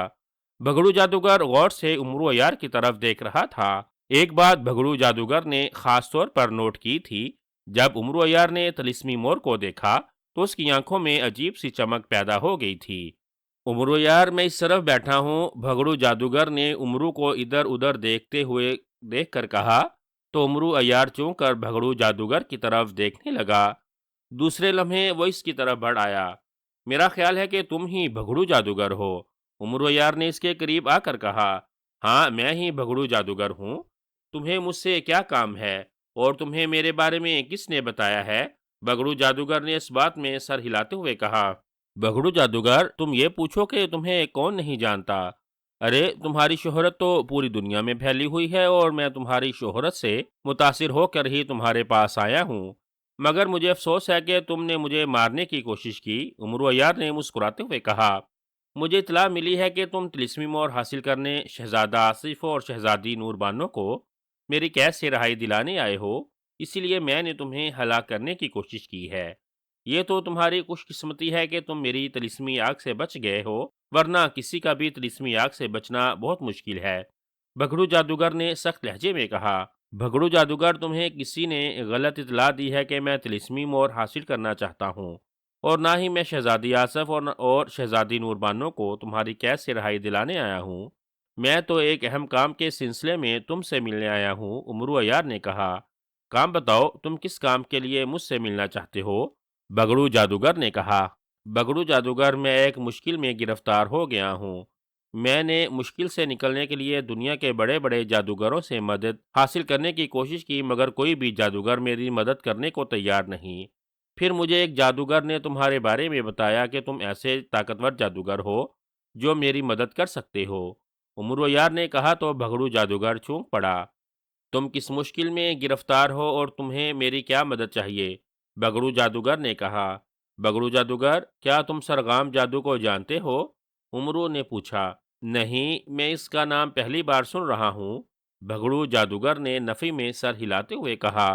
بھگڑو جادوگر غور سے عمرو عیار کی طرف دیکھ رہا تھا۔ ایک بات بھگڑو جادوگر نے خاص طور پر نوٹ کی تھی، جب عمرو عیار نے طلسمی مور کو دیکھا تو اس کی آنکھوں میں عجیب سی چمک پیدا ہو گئی تھی۔ عمرو یار میں اس طرف بیٹھا ہوں، بھگڑو جادوگر نے عمرو کو ادھر ادھر دیکھتے ہوئے دیکھ کر کہا تو عمرو عیار چونک کر بھگڑو جادوگر کی طرف دیکھنے لگا۔ دوسرے لمحے وہ اس کی طرف بڑھ آیا۔ میرا خیال ہے کہ تم ہی بھگڑو جادوگر ہو، عمرو یار نے اس کے قریب آ کر کہا۔ ہاں، میں ہی بھگڑو جادوگر ہوں۔ تمہیں مجھ سے کیا کام ہے اور تمہیں میرے بارے میں کس نے بتایا ہے؟ بھگڑو جادوگر نے اس بات میں سر ہلاتے ہوئے کہا۔ بھگڑو جادوگر، تم یہ پوچھو کہ تمہیں کون نہیں جانتا؟ ارے تمہاری شہرت تو پوری دنیا میں پھیلی ہوئی ہے اور میں تمہاری شہرت سے متاثر ہو کر ہی تمہارے پاس آیا ہوں، مگر مجھے افسوس ہے کہ تم نے مجھے مارنے کی کوشش کی، عمرو عیار نے مسکراتے ہوئے کہا۔ مجھے اطلاع ملی ہے کہ تم طلسمی مور حاصل کرنے شہزادہ آصف اور شہزادی نور بانو کو میری قید سے رہائی دلانے آئے ہو، اسی لیے میں نے تمہیں ہلاک کرنے کی کوشش کی ہے۔ یہ تو تمہاری خوش قسمتی ہے کہ تم میری طلسمی آگ سے بچ گئے ہو، ورنہ کسی کا بھی طلسمی آگ سے بچنا بہت مشکل ہے، بھگڑو جادوگر نے سخت لہجے میں کہا۔ بھگڑو جادوگر، تمہیں کسی نے غلط اطلاع دی ہے کہ میں طلسمی مور حاصل کرنا چاہتا ہوں، اور نہ ہی میں شہزادی آصف اور شہزادی نور بانو کو تمہاری قید سے رہائی دلانے آیا ہوں۔ میں تو ایک اہم کام کے سلسلے میں تم سے ملنے آیا ہوں، عمرو عیار نے کہا۔ کام بتاؤ، تم کس کام کے لیے مجھ سے ملنا چاہتے ہو؟ بھگڑو جادوگر نے کہا۔ بھگڑو جادوگر، میں ایک مشکل میں گرفتار ہو گیا ہوں۔ میں نے مشکل سے نکلنے کے لیے دنیا کے بڑے بڑے جادوگروں سے مدد حاصل کرنے کی کوشش کی، مگر کوئی بھی جادوگر میری مدد کرنے کو تیار نہیں۔ پھر مجھے ایک جادوگر نے تمہارے بارے میں بتایا کہ تم ایسے طاقتور جادوگر ہو جو میری مدد کر سکتے ہو، عمرو یار نے کہا تو بھگڑو جادوگر چونک پڑا۔ تم کس مشکل میں گرفتار ہو اور تمہیں میری کیا مدد چاہیے؟ بھگڑو جادوگر نے کہا۔ بھگڑو جادوگر، کیا تم سرغام جادو کو جانتے ہو؟ عمرو نے پوچھا۔ نہیں، میں اس کا نام پہلی بار سن رہا ہوں، بھگڑو جادوگر نے نفی میں سر ہلاتے ہوئے کہا۔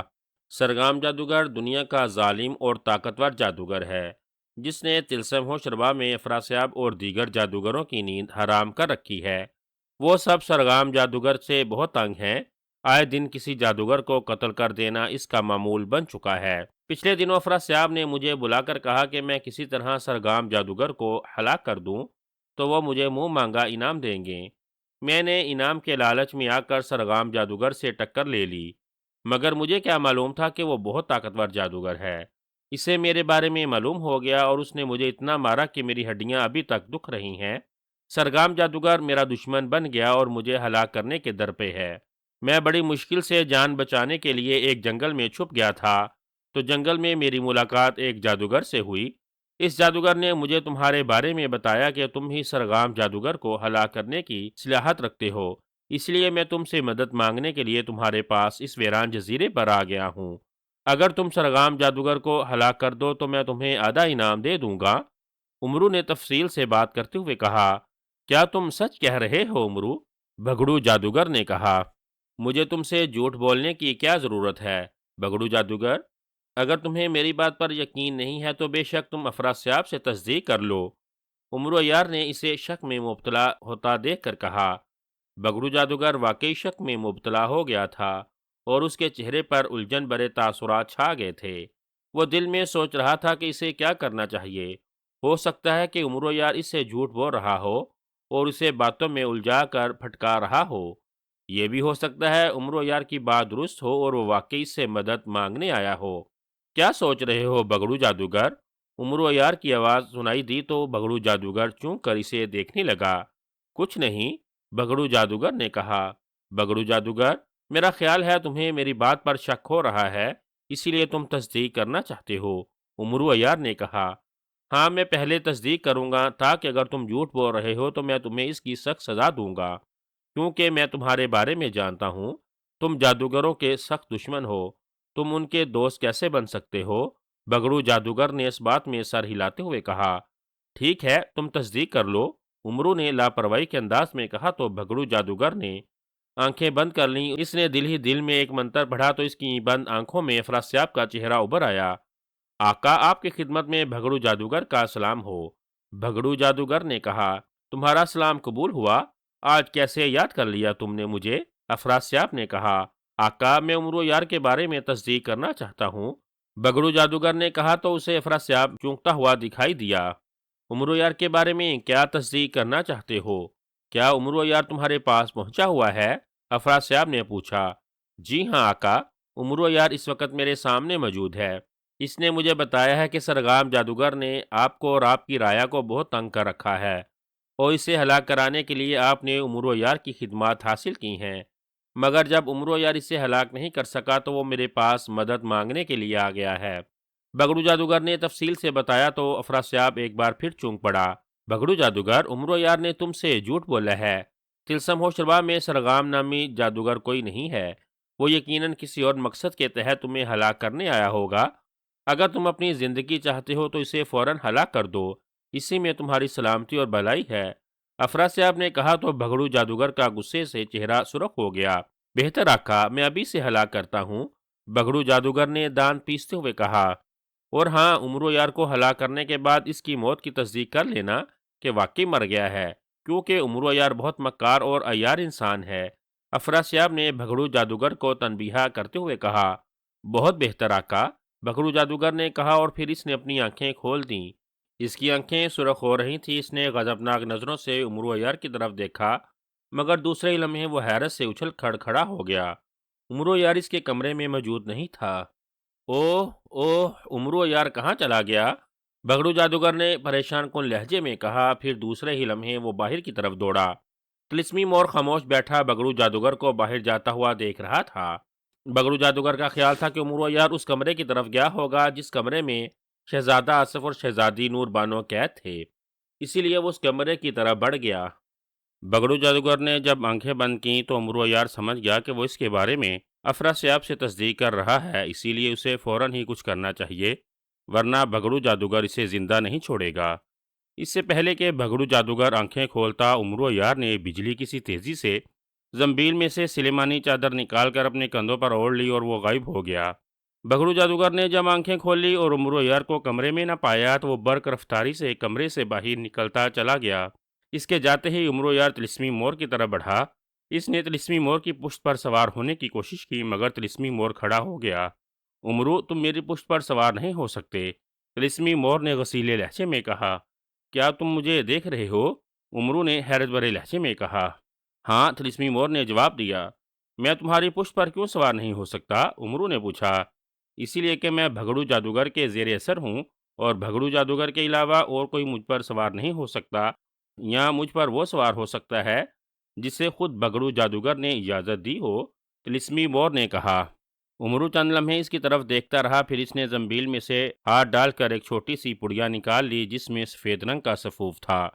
سرغام جادوگر دنیا کا ظالم اور طاقتور جادوگر ہے، جس نے طلسم و شربا میں افراسیاب اور دیگر جادوگروں کی نیند حرام کر رکھی ہے۔ وہ سب سرغام جادوگر سے بہت تنگ ہیں، آئے دن کسی جادوگر کو قتل کر دینا اس کا معمول بن چکا ہے۔ پچھلے دنوں افراسیاب نے مجھے بلا کر کہا کہ میں کسی طرح سرغام جادوگر کو ہلاک کر دوں تو وہ مجھے منہ مانگا انعام دیں گے۔ میں نے انعام کے لالچ میں آ کر سرغام جادوگر سے ٹکر لے لی، مگر مجھے کیا معلوم تھا کہ وہ بہت طاقتور جادوگر ہے۔ اسے میرے بارے میں معلوم ہو گیا اور اس نے مجھے اتنا مارا کہ میری ہڈیاں ابھی تک دکھ رہی ہیں۔ سرغام جادوگر میرا دشمن بن گیا اور مجھے ہلاک کرنے کے در پہ ہے۔ میں بڑی مشکل سے جان بچانے کے لیے ایک جنگل میں چھپ گیا تھا، تو جنگل میں میری ملاقات ایک جادوگر سے ہوئی۔ اس جادوگر نے مجھے تمہارے بارے میں بتایا کہ تم ہی سرغام جادوگر کو ہلاک کرنے کی صلاحیت رکھتے ہو، اس لیے میں تم سے مدد مانگنے کے لیے تمہارے پاس اس ویران جزیرے پر آ گیا ہوں۔ اگر تم سرغام جادوگر کو ہلاک کر دو تو میں تمہیں آدھا انعام دے دوں گا، عمرو نے تفصیل سے بات کرتے ہوئے کہا۔ کیا تم سچ کہہ رہے ہو عمرو؟ بھگڑو جادوگر نے کہا۔ مجھے تم سے جھوٹ بولنے کی کیا ضرورت ہے، بھگڑو جادوگر؟ اگر تمہیں میری بات پر یقین نہیں ہے تو بے شک تم افراسیاب سے تصدیق کر لو، عمرو یار نے اسے شک میں مبتلا ہوتا دیکھ کر کہا۔ بھگڑو جادوگر واقعی شک میں مبتلا ہو گیا تھا اور اس کے چہرے پر الجھن بھرے تاثرات چھا گئے تھے۔ وہ دل میں سوچ رہا تھا کہ اسے کیا کرنا چاہیے۔ ہو سکتا ہے کہ عمرو یار اس سے جھوٹ بول رہا ہو اور اسے باتوں میں الجھا کر پھٹکا رہا ہو۔ یہ بھی ہو سکتا ہے عمرو یار کی بات درست ہو اور وہ واقعی اس سے مدد مانگنے آیا ہو۔ کیا سوچ رہے ہو بھگڑو جادوگر؟ عمرو یار کی آواز سنائی دی تو بھگڑو جادوگر چونک کر اسے دیکھنے لگا۔ کچھ نہیں، بھگڑو جادوگر نے کہا۔ بگڑو جادوگر: میرا خیال ہے تمہیں میری بات پر شک ہو رہا ہے، اسی لیے تم تصدیق کرنا چاہتے ہو۔ امرو عیار نے کہا، ہاں میں پہلے تصدیق کروں گا، تاکہ اگر تم جھوٹ بول رہے ہو تو میں تمہیں اس کی سخت سزا دوں گا، کیونکہ میں تمہارے بارے میں جانتا ہوں۔ تم جادوگروں کے سخت دشمن ہو، تم ان کے دوست کیسے بن سکتے ہو؟ بگڑو جادوگر نے اس بات میں سر ہلاتے ہوئے کہا، ٹھیک ہے تم تصدیق کر لو۔ امرو نے لاپرواہی کے انداز میں کہا تو بگڑو جادوگر نے آنکھیں بند کر لیں۔ اس نے دل ہی دل میں ایک منتر پڑھا تو اس کی بند آنکھوں میں افراسیاب کا چہرہ ابھر آیا۔ آقا، آپ کی خدمت میں بھگڑو جادوگر کا سلام ہو۔ بھگڑو جادوگر نے کہا، تمہارا سلام قبول ہوا، آج کیسے یاد کر لیا تم نے مجھے؟ افراسیاب نے کہا، آقا میں امرو یار کے بارے میں تصدیق کرنا چاہتا ہوں۔ بگڑو جادوگر نے کہا تو اسے افراسیاب چونکتا ہوا دکھائی دیا۔ امرو یار کے بارے میں کیا تصدیق کرنا چاہتے ہو؟ کیا امرو یار تمہارے پاس پہنچا ہوا ہے؟ افراسیاب نے پوچھا۔ جی ہاں آقا، امرو یار اس وقت میرے سامنے موجود ہے۔ اس نے مجھے بتایا ہے کہ سرگام جادوگر نے آپ کو اور آپ کی رایا کو بہت تنگ کر رکھا ہے، اور اسے ہلاک کرانے کے لیے آپ نے امرو یار کی خدمات حاصل کی ہیں، مگر جب امرو یار اسے ہلاک نہیں کر سکا تو وہ میرے پاس مدد مانگنے کے لیے آ گیا ہے۔ بگڑو جادوگر نے تفصیل سے بتایا تو افراسیاب ایک بار پھر چونک پڑا۔ بگڑو جادوگر: امرو یار نے تم سے جھوٹ بولا ہے۔ تلسم ہو شربا میں سرگام نامی جادوگر کوئی نہیں ہے، وہ یقیناً کسی اور مقصد کے تحت تمہیں ہلاک کرنے آیا ہوگا۔ اگر تم اپنی زندگی چاہتے ہو تو اسے فوراً ہلاک کر دو، اسی میں تمہاری سلامتی اور بھلائی ہے۔ افراسیاب نے کہا تو بھگڑو جادوگر کا غصے سے چہرہ سرخ ہو گیا۔ بہتر آقا، میں ابھی سے ہلاک کرتا ہوں، بھگڑو جادوگر نے دان پیستے ہوئے کہا۔ اور ہاں، امرو یار کو ہلاک کرنے کے بعد اس کی موت کی تصدیق کر لینا کہ واقعی مر گیا ہے، کیونکہ امرو یار بہت مکار اور عیار انسان ہے۔ افراسیاب نے بھگڑو جادوگر کو تنبیہ کرتے ہوئے کہا، بہت بہتر آقا، بھگڑو جادوگر نے کہا، اور پھر اس نے اپنی آنکھیں کھول دیں۔ اس کی آنکھیں سرخ ہو رہی تھیں۔ اس نے غضبناک نظروں سے امرو عیار کی طرف دیکھا، مگر دوسرے ہی لمحے وہ حیرت سے اچھل کھڑا ہو گیا۔ امرو عیار اس کے کمرے میں موجود نہیں تھا۔ اوہ اوہ، امرو عیار کہاں چلا گیا؟ بھگڑو جادوگر نے پریشان کن لہجے میں کہا، پھر دوسرے ہی لمحے وہ باہر کی طرف دوڑا۔ طلسمی مور خاموش بیٹھا بگڑو جادوگر کو باہر جاتا ہوا دیکھ رہا تھا۔ بگڑو جادوگر کا خیال تھا کہ امرو یار اس کمرے کی طرف گیا ہوگا جس کمرے میں شہزادہ آصف اور شہزادی نور بانو قید تھے، اسی لیے وہ اس کمرے کی طرف بڑھ گیا۔ بگڑو جادوگر نے جب آنکھیں بند کیں تو امرو یار سمجھ گیا کہ وہ اس کے بارے میں افراسیاب سے تصدیق کر رہا ہے، اسی لیے اسے فوراً ہی کچھ کرنا چاہیے، ورنہ بگڑو جادوگر اسے زندہ نہیں چھوڑے گا۔ اس سے پہلے کہ بھگڑو جادوگر آنکھیں کھولتا، امرو یار نے بجلی کی سی تیزی سے زنبیل میں سے سلیمانی چادر نکال کر اپنے کندھوں پر اوڑھ لی اور وہ غائب ہو گیا۔ بھگڑو جادوگر نے جب آنکھیں کھول لی اور امرو یار کو کمرے میں نہ پایا تو وہ برق رفتاری سے کمرے سے باہر نکلتا چلا گیا۔ اس کے جاتے ہی امرو یار طلسمی مور کی طرف بڑھا۔ اس نے طلسمی مور کی پشت پر سوار ہونے کی کوشش کی، مگر طلسمی مور کھڑا ہو گیا۔ امرو، تم میری پشت پر سوار نہیں ہو سکتے، طلسمی مور نے غصیلے لہجے میں کہا۔ کیا تم مجھے دیکھ رہے ہو؟ امرو نے حیرت بھرے لہجے میں کہا۔ ہاں، طلسمی مور نے جواب دیا۔ میں تمہاری پشت پر کیوں سوار نہیں ہو سکتا؟ امرو نے پوچھا۔ اسی لیے کہ میں بھگڑو جادوگر کے زیر اثر ہوں، اور بھگڑو جادوگر کے علاوہ اور کوئی مجھ پر سوار نہیں ہو سکتا، یا مجھ پر وہ سوار ہو سکتا ہے جسے خود بھگڑو جادوگر نے اجازت دی ہو، طلسمی مور نے کہا۔ امرو چند لمحے اس کی طرف دیکھتا رہا، پھر اس نے زنبیل میں سے ہاتھ ڈال کر ایک چھوٹی سی پڑیا نکال لی جس میں سفید رنگ کا سفوف تھا۔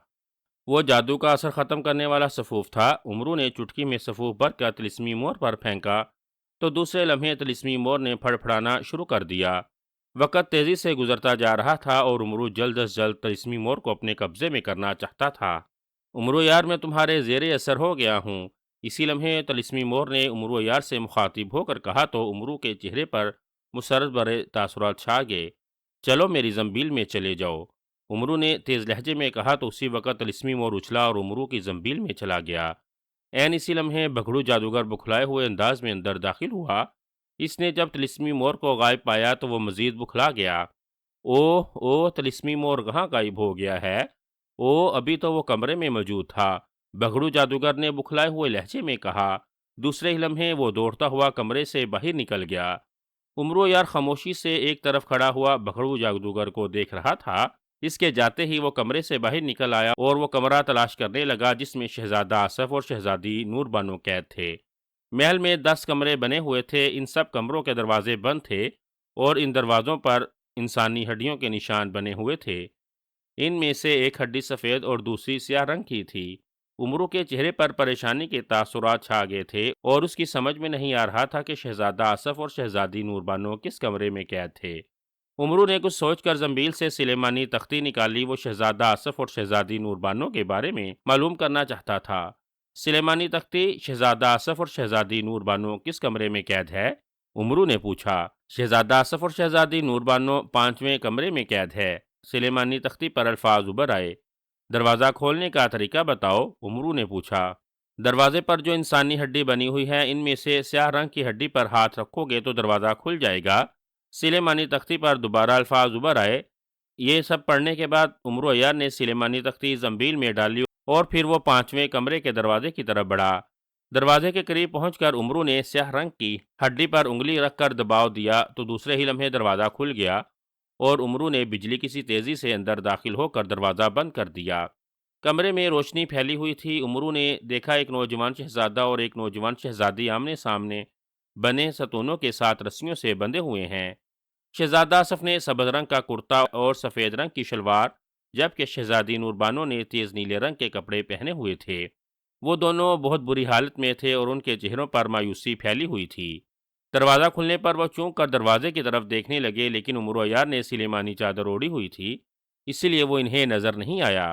وہ جادو کا اثر ختم کرنے والا سفوف تھا۔ امرو نے چٹکی میں سفوف بھر کر طلسمی مور پر پھینکا تو دوسرے لمحے طلسمی مور نے پھڑپھڑانا شروع کر دیا۔ وقت تیزی سے گزرتا جا رہا تھا اور امرو جلد از جلد طلسمی مور کو اپنے قبضے میں کرنا چاہتا تھا۔ امرو یار، میں تمہارے زیر اثر ہو گیا ہوں، اسی لمحے طلسمی مور نے امرو یار سے مخاطب ہو کر کہا تو امرو کے چہرے پر مسرت بھرے تاثرات چھا گئے۔ چلو میری زنبیل میں چلے جاؤ، امرو نے تیز لہجے میں کہا تو اسی وقت طلسمی مور اچھلا اور امرو کی زنبیل میں چلا گیا۔ عین اسی لمحے بھگڑو جادوگر بکھلائے ہوئے انداز میں اندر داخل ہوا۔ اس نے جب طلسمی مور کو غائب پایا تو وہ مزید بکھلا گیا۔ اوہ اوہ، طلسمی مور کہاں غائب ہو گیا ہے؟ اوہ، ابھی تو وہ کمرے میں موجود تھا، بھگڑو جادوگر نے بکھلائے ہوئے لہجے میں کہا۔ دوسرے ہی لمحے وہ دوڑتا ہوا کمرے سے باہر نکل گیا۔ امرو یار خاموشی سے ایک طرف کھڑا ہوا بھگڑو جادوگر کو دیکھ رہا تھا۔ اس کے جاتے ہی وہ کمرے سے باہر نکل آیا اور وہ کمرہ تلاش کرنے لگا جس میں شہزادہ آصف اور شہزادی نور بانو قید تھے۔ محل میں 10 کمرے بنے ہوئے تھے، ان سب کمروں کے دروازے بند تھے اور ان دروازوں پر انسانی ہڈیوں کے نشان بنے ہوئے تھے۔ ان میں سے ایک ہڈی سفید اور دوسری سیاہ رنگ کی تھی۔ امرو کے چہرے پر پریشانی کے تاثرات چھا گئے تھے اور اس کی سمجھ میں نہیں آ رہا تھا کہ شہزادہ آصف اور شہزادی نور بانو کس کمرے میں قید تھے۔ امرو نے کچھ سوچ کر زنبیل سے سلیمانی تختی نکالی۔ وہ شہزادہ آصف اور شہزادی نور بانو کے بارے میں معلوم کرنا چاہتا تھا۔ سلیمانی تختی، شہزادہ آصف اور شہزادی نور بانو کس کمرے میں قید ہے؟ امرو نے پوچھا۔ شہزادہ آصف اور شہزادی نور بانو 5ویں کمرے میں قید ہے۔ سلیمانی تختی پر الفاظ ابھر آئے۔ دروازہ کھولنے کا طریقہ بتاؤ، امرو نے پوچھا۔ دروازے پر جو انسانی ہڈی بنی ہوئی ہے، ان میں سے سیاہ رنگ کی ہڈی پر ہاتھ رکھو گے تو دروازہ کھل جائے گا۔ سلیمانی تختی پر دوبارہ الفاظ ابھر آئے۔ یہ سب پڑھنے کے بعد امرو عیار نے سلیمانی تختی زنبیل میں ڈالی اور پھر وہ 5ویں کمرے کے دروازے کی طرف بڑھا۔ دروازے کے قریب پہنچ کر امرو نے سیاہ رنگ کی ہڈی پر انگلی رکھ کر دباؤ دیا تو دوسرے ہی لمحے دروازہ کھل گیا اور امرو نے بجلی کی سی تیزی سے اندر داخل ہو کر دروازہ بند کر دیا۔ کمرے میں روشنی پھیلی ہوئی تھی۔ امرو نے دیکھا ایک نوجوان شہزادہ اور ایک نوجوان شہزادی آمنے سامنے بنے ستونوں کے ساتھ رسیوں سے بندھے ہوئے ہیں۔ شہزادہ آصف نے سبز رنگ کا کرتا اور سفید رنگ کی شلوار، جبکہ شہزادی نور بانو نے تیز نیلے رنگ کے کپڑے پہنے ہوئے تھے۔ وہ دونوں بہت بری حالت میں تھے اور ان کے چہروں پر مایوسی پھیلی ہوئی تھی۔ دروازہ کھلنے پر وہ چونک کر دروازے کی طرف دیکھنے لگے، لیکن امرو عیار نے سلیمانی چادر اوڑھی ہوئی تھی، اسی لیے وہ انہیں نظر نہیں آیا۔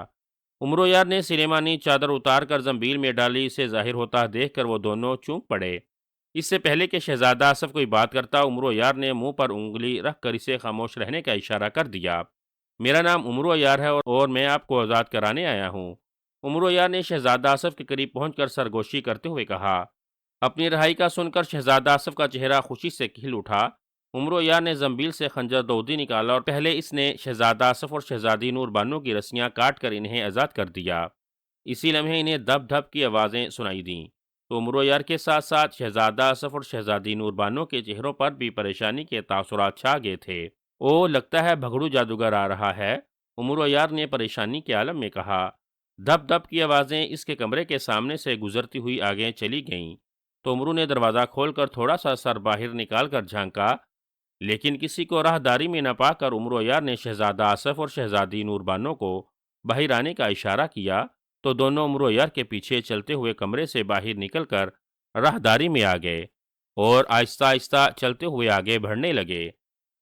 امرو عیار نے سلیمانی چادر اتار کر زنبیل میں ڈالی۔ اسے ظاہر ہوتا دیکھ کر وہ دونوں چونک پڑے۔ اس سے پہلے کہ شہزادہ آصف کوئی بات کرتا، امرو عیار نے منہ پر انگلی رکھ کر اسے خاموش رہنے کا اشارہ کر دیا۔ میرا نام امرو عیار ہے اور میں آپ کو آزاد کرانے آیا ہوں۔ امرو عیار نے شہزادہ آصف کے قریب پہنچ کر سرگوشی کرتے ہوئے کہا۔ اپنی رہائی کا سن کر شہزادہ آصف کا چہرہ خوشی سے کھل اٹھا۔ امرو عیار نے زنبیل سے خنجر دودی نکالا اور پہلے اس نے شہزادہ آصف اور شہزادی نور بانو کی رسیاں کاٹ کر انہیں آزاد کر دیا۔ اسی لمحے انہیں دھپ دھپ کی آوازیں سنائی دیں تو امرو عیار کے ساتھ ساتھ شہزادہ آصف اور شہزادی نور بانو کے چہروں پر بھی پریشانی کے تاثرات چھا گئے تھے۔ او، لگتا ہے بھگڑو جادوگر آ رہا ہے، امرو عیار نے پریشانی کے عالم میں کہا۔ دھپ دھپ کی آوازیں اس کے کمرے کے سامنے سے گزرتی ہوئی آگے چلی گئیں تو امرو نے دروازہ کھول کر تھوڑا سا سر باہر نکال کر جھانکا، لیکن کسی کو راہداری میں نہ پا کر امرو عیار نے شہزادہ آصف اور شہزادی نور بانو کو باہر آنے کا اشارہ کیا تو دونوں امرو عیار کے پیچھے چلتے ہوئے کمرے سے باہر نکل کر راہداری میں آ گئے اور آہستہ آہستہ چلتے ہوئے آگے بڑھنے لگے۔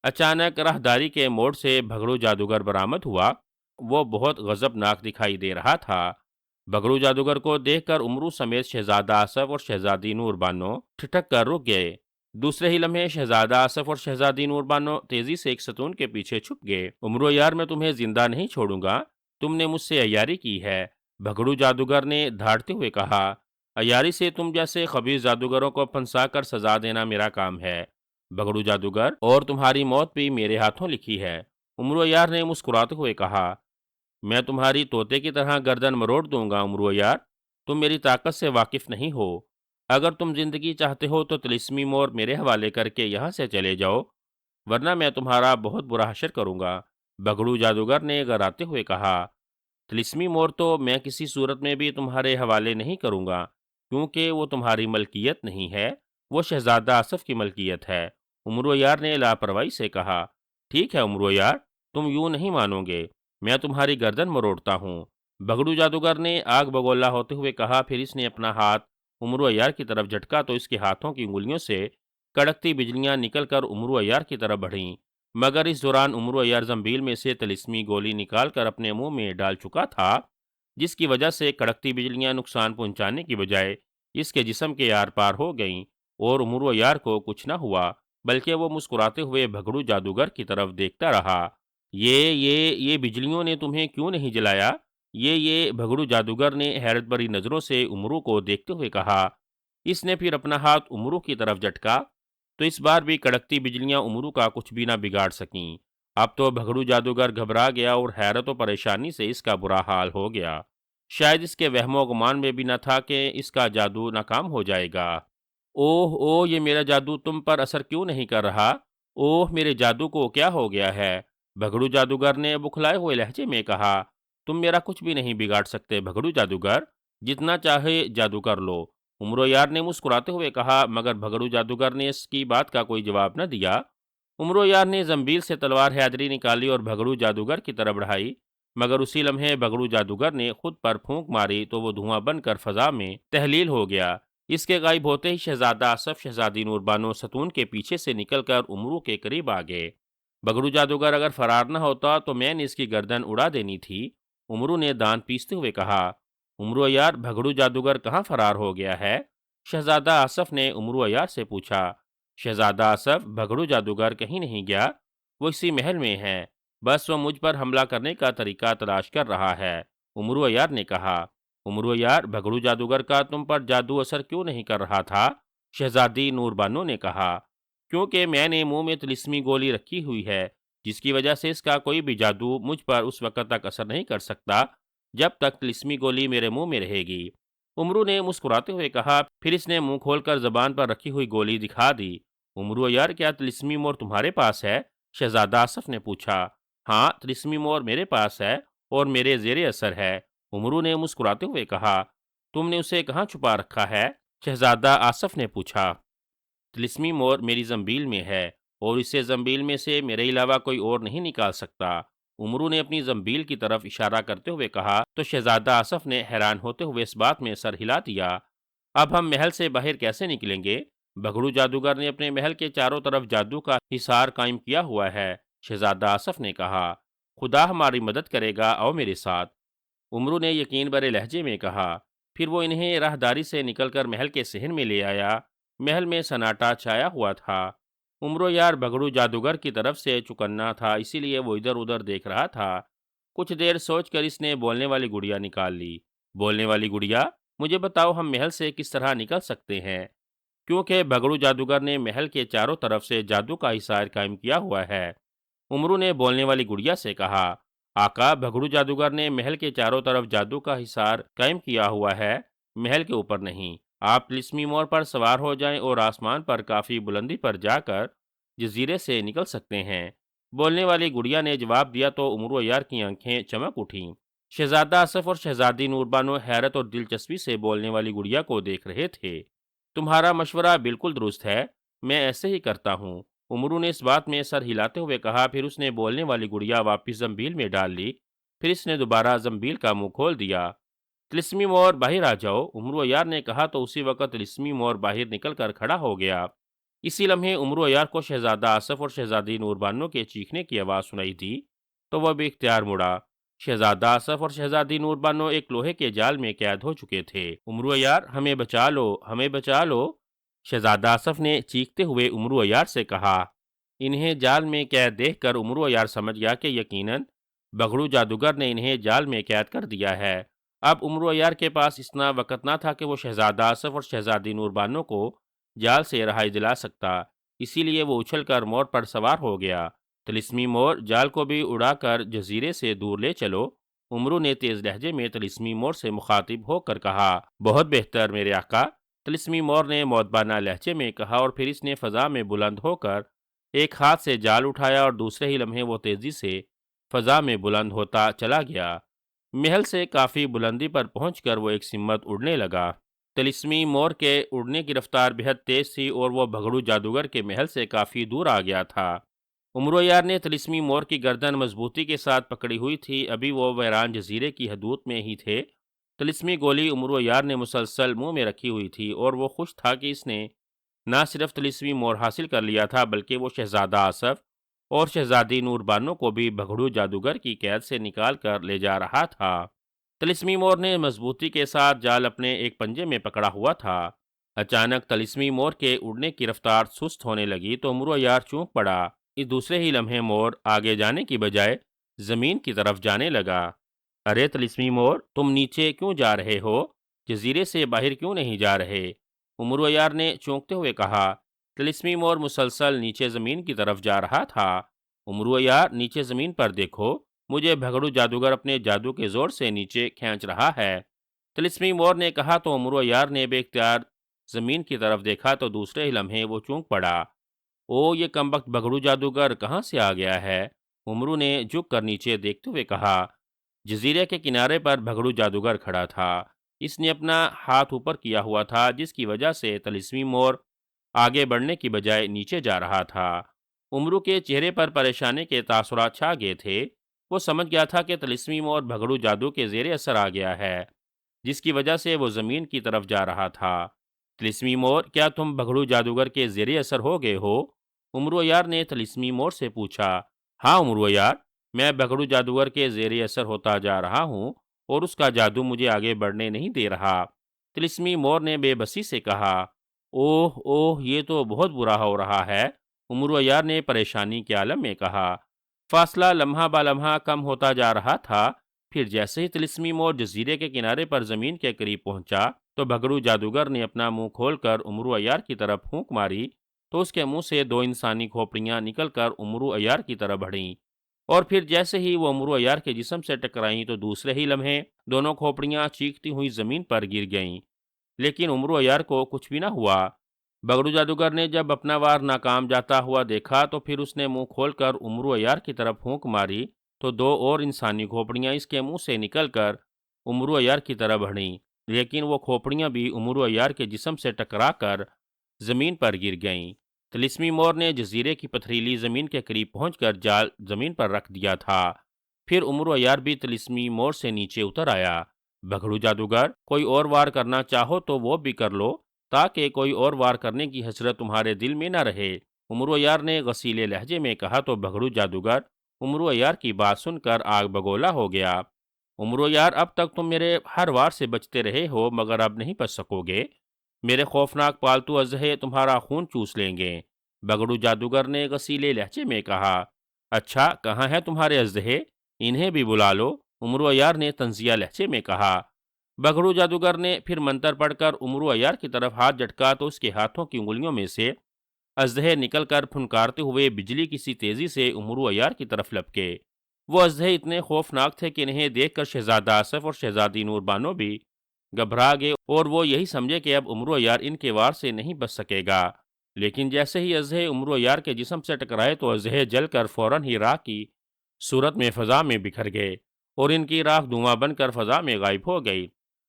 اچانک راہداری کے موڑ سے بھگڑو جادوگر برآمد ہوا۔ وہ بہت غضبناک دکھائی دے رہا تھا۔ بھگڑو جادوگر کو دیکھ کر امرو سمیت شہزادہ آصف اور شہزادی نور بانو ٹھٹک کر رک گئے۔ دوسرے ہی لمحے شہزادہ آصف اور شہزادی نور بانو تیزی سے ایک ستون کے پیچھے چھپ گئے۔ امرو عیار، میں تمہیں زندہ نہیں چھوڑوں گا، تم نے مجھ سے عیاری کی ہے، بھگڑو جادوگر نے دھاڑتے ہوئے کہا۔ عیاری سے تم جیسے خبیث جادوگروں کو پھنسا کر سزا دینا میرا کام ہے، بھگڑو جادوگر، اور تمہاری موت بھی میرے ہاتھوں لکھی ہے۔ امرو عیار نے مسکراتے ہوئے کہا۔ میں تمہاری طوطے کی طرح گردن مروڑ دوں گا امرو عیار، تم میری طاقت سے واقف نہیں ہو۔ اگر تم زندگی چاہتے ہو تو طلسمی مور میرے حوالے کر کے یہاں سے چلے جاؤ، ورنہ میں تمہارا بہت برا حشر کروں گا، بھگڑو جادوگر نے غراتے ہوئے کہا۔ طلسمی مور تو میں کسی صورت میں بھی تمہارے حوالے نہیں کروں گا، کیونکہ وہ تمہاری ملکیت نہیں ہے، وہ شہزادہ آصف کی ملکیت ہے، امرو عیار نے لاپرواہی سے کہا۔ ٹھیک ہے امرو عیار، تم یوں نہیں مانو گے، میں تمہاری گردن مروڑتا ہوں، بھگڑو جادوگر نے آگ بگولا ہوتے ہوئے کہا۔ پھر اس نے اپنا ہاتھ امرو عیار کی طرف جھٹکا تو اس کے ہاتھوں کی انگلیوں سے کڑکتی بجلیاں نکل کر امرو عیار کی طرف بڑھیں، مگر اس دوران امرو عیار زنبیل میں سے طلسمی گولی نکال کر اپنے منہ میں ڈال چکا تھا، جس کی وجہ سے کڑکتی بجلیاں نقصان پہنچانے کی بجائے اس کے جسم کے آر پار ہو گئیں اور امرو عیار کو کچھ نہ ہوا، بلکہ وہ مسکراتے ہوئے بھگڑو جادوگر کی طرف دیکھتا رہا۔ یہ بجلیوں نے تمہیں کیوں نہیں جلایا؟ یہ بھگڑو جادوگر نے حیرت بھری نظروں سے امرو کو دیکھتے ہوئے کہا۔ اس نے پھر اپنا ہاتھ امرو کی طرف جھٹکا تو اس بار بھی کڑکتی بجلیاں امرو کا کچھ بھی نہ بگاڑ سکیں۔ اب تو بھگڑو جادوگر گھبرا گیا اور حیرت و پریشانی سے اس کا برا حال ہو گیا۔ شاید اس کے وہم و گمان میں بھی نہ تھا کہ اس کا جادو ناکام ہو جائے گا۔ اوہ اوہ، یہ میرا جادو تم پر اثر کیوں نہیں کر رہا؟ اوہ، میرے جادو کو کیا ہو گیا ہے؟ بھگڑو جادوگر نے بکھلائے ہوئے لہجے میں کہا۔ تم میرا کچھ بھی نہیں بگاڑ سکتے بھگڑو جادوگر، جتنا چاہے جادو کر لو، عمرو یار نے مسکراتے ہوئے کہا، مگر بھگڑو جادوگر نے اس کی بات کا کوئی جواب نہ دیا۔ عمرو یار نے زنبیل سے تلوار حیدری نکالی اور بھگڑو جادوگر کی طرف بڑھائی، مگر اسی لمحے بھگڑو جادوگر نے خود پر پھونک ماری تو وہ دھواں بن کر فضا میں تحلیل ہو گیا۔ اس کے غائب ہوتے ہی شہزادہ آصف شہزادی نور بانو ستون کے پیچھے سے نکل کر عمرو کے قریب آ گئے۔ بھگڑو جادوگر اگر فرار نہ ہوتا تو میں نے اس کی گردن اڑا دینی تھی، عمرو نے دان پیستے ہوئے کہا۔ عمرو یار، بھگڑو جادوگر کہاں فرار ہو گیا ہے؟ شہزادہ آصف نے عمرو یار سے پوچھا۔ شہزادہ آصف، بھگڑو جادوگر کہیں نہیں گیا، وہ اسی محل میں ہے، بس وہ مجھ پر حملہ کرنے کا طریقہ تلاش کر رہا ہے، عمرو یار نے کہا۔ عمرو یار، بھگڑو جادوگر کا تم پر جادو اثر کیوں نہیں کر رہا تھا؟ شہزادی نور بانو نے کہا۔ کیونکہ میں نے منہ میں طلسمی گولی رکھی ہوئی ہے، جس کی وجہ سے اس کا کوئی بھی جادو مجھ پر اس وقت تک اثر نہیں کر سکتا جب تک طلسمی گولی میرے منہ میں رہے گی، عمرو نے مسکراتے ہوئے کہا۔ پھر اس نے منہ کھول کر زبان پر رکھی ہوئی گولی دکھا دی۔ عمرو یار، کیا طلسمی مور تمہارے پاس ہے؟ شہزادہ آصف نے پوچھا۔ ہاں، طلسمی مور میرے پاس ہے اور میرے زیر اثر ہے، عمرو نے مسکراتے ہوئے کہا۔ تم نے اسے کہاں چھپا رکھا ہے؟ شہزادہ آصف نے پوچھا۔ طلسمی مور میری زنبیل میں ہے اور اسے زنبیل میں سے میرے علاوہ کوئی اور نہیں نکال سکتا، عمرو نے اپنی زنبیل کی طرف اشارہ کرتے ہوئے کہا تو شہزادہ آصف نے حیران ہوتے ہوئے اس بات میں سر ہلا دیا۔ اب ہم محل سے باہر کیسے نکلیں گے؟ بھگڑو جادوگر نے اپنے محل کے چاروں طرف جادو کا حصار قائم کیا ہوا ہے، شہزادہ آصف نے کہا۔ خدا ہماری مدد کرے گا، آؤ میرے ساتھ، عمرو نے یقین بھرے لہجے میں کہا۔ پھر وہ انہیں راہداری سے نکل کر محل کے صحن میں لے آیا۔ محل میں سناٹا چھایا ہوا تھا۔ عمرو یار بھگڑو جادوگر کی طرف سے چکنا تھا، اسی لیے وہ ادھر ادھر دیکھ رہا تھا۔ کچھ دیر سوچ کر اس نے بولنے والی گڑیا نکال لی۔ بولنے والی گڑیا، مجھے بتاؤ ہم محل سے کس طرح نکل سکتے ہیں؟ کیونکہ بھگڑو جادوگر نے محل کے چاروں طرف سے جادو کا حصار قائم کیا ہوا ہے، عمرو نے بولنے والی گڑیا سے کہا۔ آقا، بھگڑو جادوگر نے محل کے چاروں طرف جادو کا حصار قائم کیا ہوا ہے، محل کے اوپر نہیں۔ آپ طلسمی مور پر سوار ہو جائیں اور آسمان پر کافی بلندی پر جا کر جزیرے سے نکل سکتے ہیں، بولنے والی گڑیا نے جواب دیا تو عمرو یار کی آنکھیں چمک اٹھیں۔ شہزادہ آصف اور شہزادی نور بانو حیرت اور دلچسپی سے بولنے والی گڑیا کو دیکھ رہے تھے۔ تمہارا مشورہ بالکل درست ہے، میں ایسے ہی کرتا ہوں، عمرو نے اس بات میں سر ہلاتے ہوئے کہا۔ پھر اس نے بولنے والی گڑیا واپس زنبیل میں ڈال لی۔ پھر اس نے دوبارہ زنبیل کا منہ کھول دیا۔ طلسمی مور باہر آ جاؤ، عمرو یار نے کہا تو اسی وقت طلسمی مور باہر نکل کر کھڑا ہو گیا۔ اسی لمحے عمرو یار کو شہزادہ آصف اور شہزادی نور بانو کے چیخنے کی آواز سنائی دی تو وہ بے اختیار مڑا۔ شہزادہ آصف اور شہزادی نور بانو ایک لوہے کے جال میں قید ہو چکے تھے۔ عمرو یار، ہمیں بچا لو، ہمیں بچا لو، شہزادہ آصف نے چیختے ہوئے عمرو یار سے کہا۔ انہیں جال میں قید دیکھ کر عمرو یار سمجھ گیا کہ یقیناً بھگڑو جادوگر نے انہیں جال میں قید کر دیا ہے۔ اب عمرو یار کے پاس اتنا وقت نہ تھا کہ وہ شہزادہ آصف اور شہزادی نور بانو کو جال سے رہائی دلا سکتا، اسی لیے وہ اچھل کر مور پر سوار ہو گیا۔ طلسمی مور، جال کو بھی اڑا کر جزیرے سے دور لے چلو، عمرو نے تیز لہجے میں طلسمی مور سے مخاطب ہو کر کہا۔ بہت بہتر میرے آقا، طلسمی مور نے مؤدبانہ لہجے میں کہا، اور پھر اس نے فضا میں بلند ہو کر ایک ہاتھ سے جال اٹھایا اور دوسرے ہی لمحے وہ تیزی سے فضا میں بلند ہوتا چلا گیا۔ محل سے کافی بلندی پر پہنچ کر وہ ایک سمت اڑنے لگا۔ طلسمی مور کے اڑنے کی رفتار بہت تیز تھی اور وہ بھگڑو جادوگر کے محل سے کافی دور آ گیا تھا۔ عمرو یار نے طلسمی مور کی گردن مضبوطی کے ساتھ پکڑی ہوئی تھی، ابھی وہ ویران جزیرے کی حدود میں ہی تھے۔ طلسمی گولی عمرو یار نے مسلسل منہ میں رکھی ہوئی تھی اور وہ خوش تھا کہ اس نے نہ صرف طلسمی مور حاصل کر لیا تھا بلکہ وہ شہزادہ آصف اور شہزادی نور بانو کو بھی بھگڑو جادوگر کی قید سے نکال کر لے جا رہا تھا۔ طلسمی مور نے مضبوطی کے ساتھ جال اپنے ایک پنجے میں پکڑا ہوا تھا۔ اچانک طلسمی مور کے اڑنے کی رفتار سست ہونے لگی تو عمرو یار چونک پڑا۔ اس دوسرے ہی لمحے مور آگے جانے کی بجائے زمین کی طرف جانے لگا۔ ارے طلسمی مور، تم نیچے کیوں جا رہے ہو؟ جزیرے سے باہر کیوں نہیں جا رہے؟ عمرو یار نے چونکتے ہوئے کہا۔ طلسمی مور مسلسل نیچے زمین کی طرف جا رہا تھا۔ عمرو یار، نیچے زمین پر دیکھو، مجھے بھگڑو جادوگر اپنے جادو کے زور سے نیچے کھینچ رہا ہے، طلسمی مور نے کہا تو عمرو یار نے بے اختیار زمین کی طرف دیکھا تو دوسرے ہی لمحے وہ چونک پڑا۔ او، یہ کمبخت بھگڑو جادوگر کہاں سے آ گیا ہے؟ عمرو نے جھک کر نیچے دیکھتے ہوئے کہا۔ جزیرے کے کنارے پر بھگڑو جادوگر کھڑا تھا۔ اس نے اپنا ہاتھ اوپر کیا ہوا تھا، جس کی وجہ سے طلسمی مور آگے بڑھنے کی بجائے نیچے جا رہا تھا۔ امرو کے چہرے پر پریشانی کے تاثرات چھا گئے تھے۔ وہ سمجھ گیا تھا کہ طلسمی مور بھگڑو جادو کے زیر اثر آ گیا ہے، جس کی وجہ سے وہ زمین کی طرف جا رہا تھا۔ طلسمی مور، کیا تم بھگڑو جادوگر کے زیر اثر ہو گئے ہو؟ امرو یار نے طلسمی مور سے پوچھا۔ ہاں امرو یار، میں بھگڑو جادوگر کے زیر اثر ہوتا جا رہا ہوں اور اس کا جادو مجھے آگے بڑھنے نہیں دے رہا۔ طلسمی مور نے بے بسی سے کہا۔ اوہ اوہ، یہ تو بہت برا ہو رہا ہے، امرو یار نے پریشانی کے عالم میں کہا۔ فاصلہ لمحہ با لمحہ کم ہوتا جا رہا تھا۔ پھر جیسے ہی طلسمی مور جزیرے کے کنارے پر زمین کے قریب پہنچا تو بھگڑو جادوگر نے اپنا منہ کھول کر امرو عیار کی طرف پھونک ماری تو اس کے منہ سے دو انسانی کھوپڑیاں نکل کر امرو عیار کی طرف بڑھیں، اور پھر جیسے ہی وہ امرو عیار کے جسم سے ٹکرائیں تو دوسرے ہی لمحے دونوں کھوپڑیاں چیختی ہوئی زمین پر گر گئیں، لیکن امرو عیار کو کچھ بھی نہ ہوا۔ بگڑو جادوگر نے جب اپنا وار ناکام جاتا ہوا دیکھا تو پھر اس نے منہ کھول کر امرو عیار کی طرف پھونک ماری تو دو اور انسانی کھوپڑیاں اس کے منہ سے نکل کر امرو عیار کی طرف بڑھیں، لیکن وہ کھوپڑیاں بھی امرو عیار کے جسم سے ٹکرا کر زمین پر گر گئیں۔ طلسمی مور نے جزیرے کی پتھریلی زمین کے قریب پہنچ کر جال زمین پر رکھ دیا تھا۔ پھر امرو عیار بھی طلسمی مور سے نیچے اتر آیا۔ بگڑو جادوگر، کوئی اور وار کرنا چاہو تو وہ بھی کر لو، تاکہ کوئی اور وار کرنے کی حسرت تمہارے دل میں نہ رہے، امرو عیار نے غصیلے لہجے میں کہا تو بگڑو جادوگر امرو عیار کی بات سن کر آگ بگولا ہو گیا۔ امرو یار، اب تک تم میرے ہر وار سے بچتے رہے ہو، مگر اب نہیں بچ سکو گے۔ میرے خوفناک پالتو اژدہے تمہارا خون چوس لیں گے، بگڑو جادوگر نے غصیلے لہجے میں کہا۔ اچھا، کہاں ہے تمہارے اژدہے؟ انہیں بھی بلا لو، امرو عیار نے طنزیہ لہجے میں کہا۔ بگڑو جادوگر نے پھر منتر پڑھ کر امرو عیار کی طرف ہاتھ جھٹکا تو اس کے ہاتھوں کی انگلیوں میں سے اژدہے نکل کر پھنکارتے ہوئے بجلی کی سی تیزی سے امرو عیار کی طرف لپکے۔ وہ اژدہے اتنے خوفناک تھے کہ انہیں دیکھ کر شہزادہ آصف اور شہزادی نور بانو بھی گھبرا گئے اور وہ یہی سمجھے کہ اب امرو عیار ان کے وار سے نہیں بچ سکے گا، لیکن جیسے ہی اژدہے امرو عیار کے جسم سے ٹکرائے تو اژدہے جل کر فوراً ہی راکھ کی صورت میں فضا میں بکھر گئے اور ان کی راکھ دھواں بن کر فضا میں غائب ہو گئی۔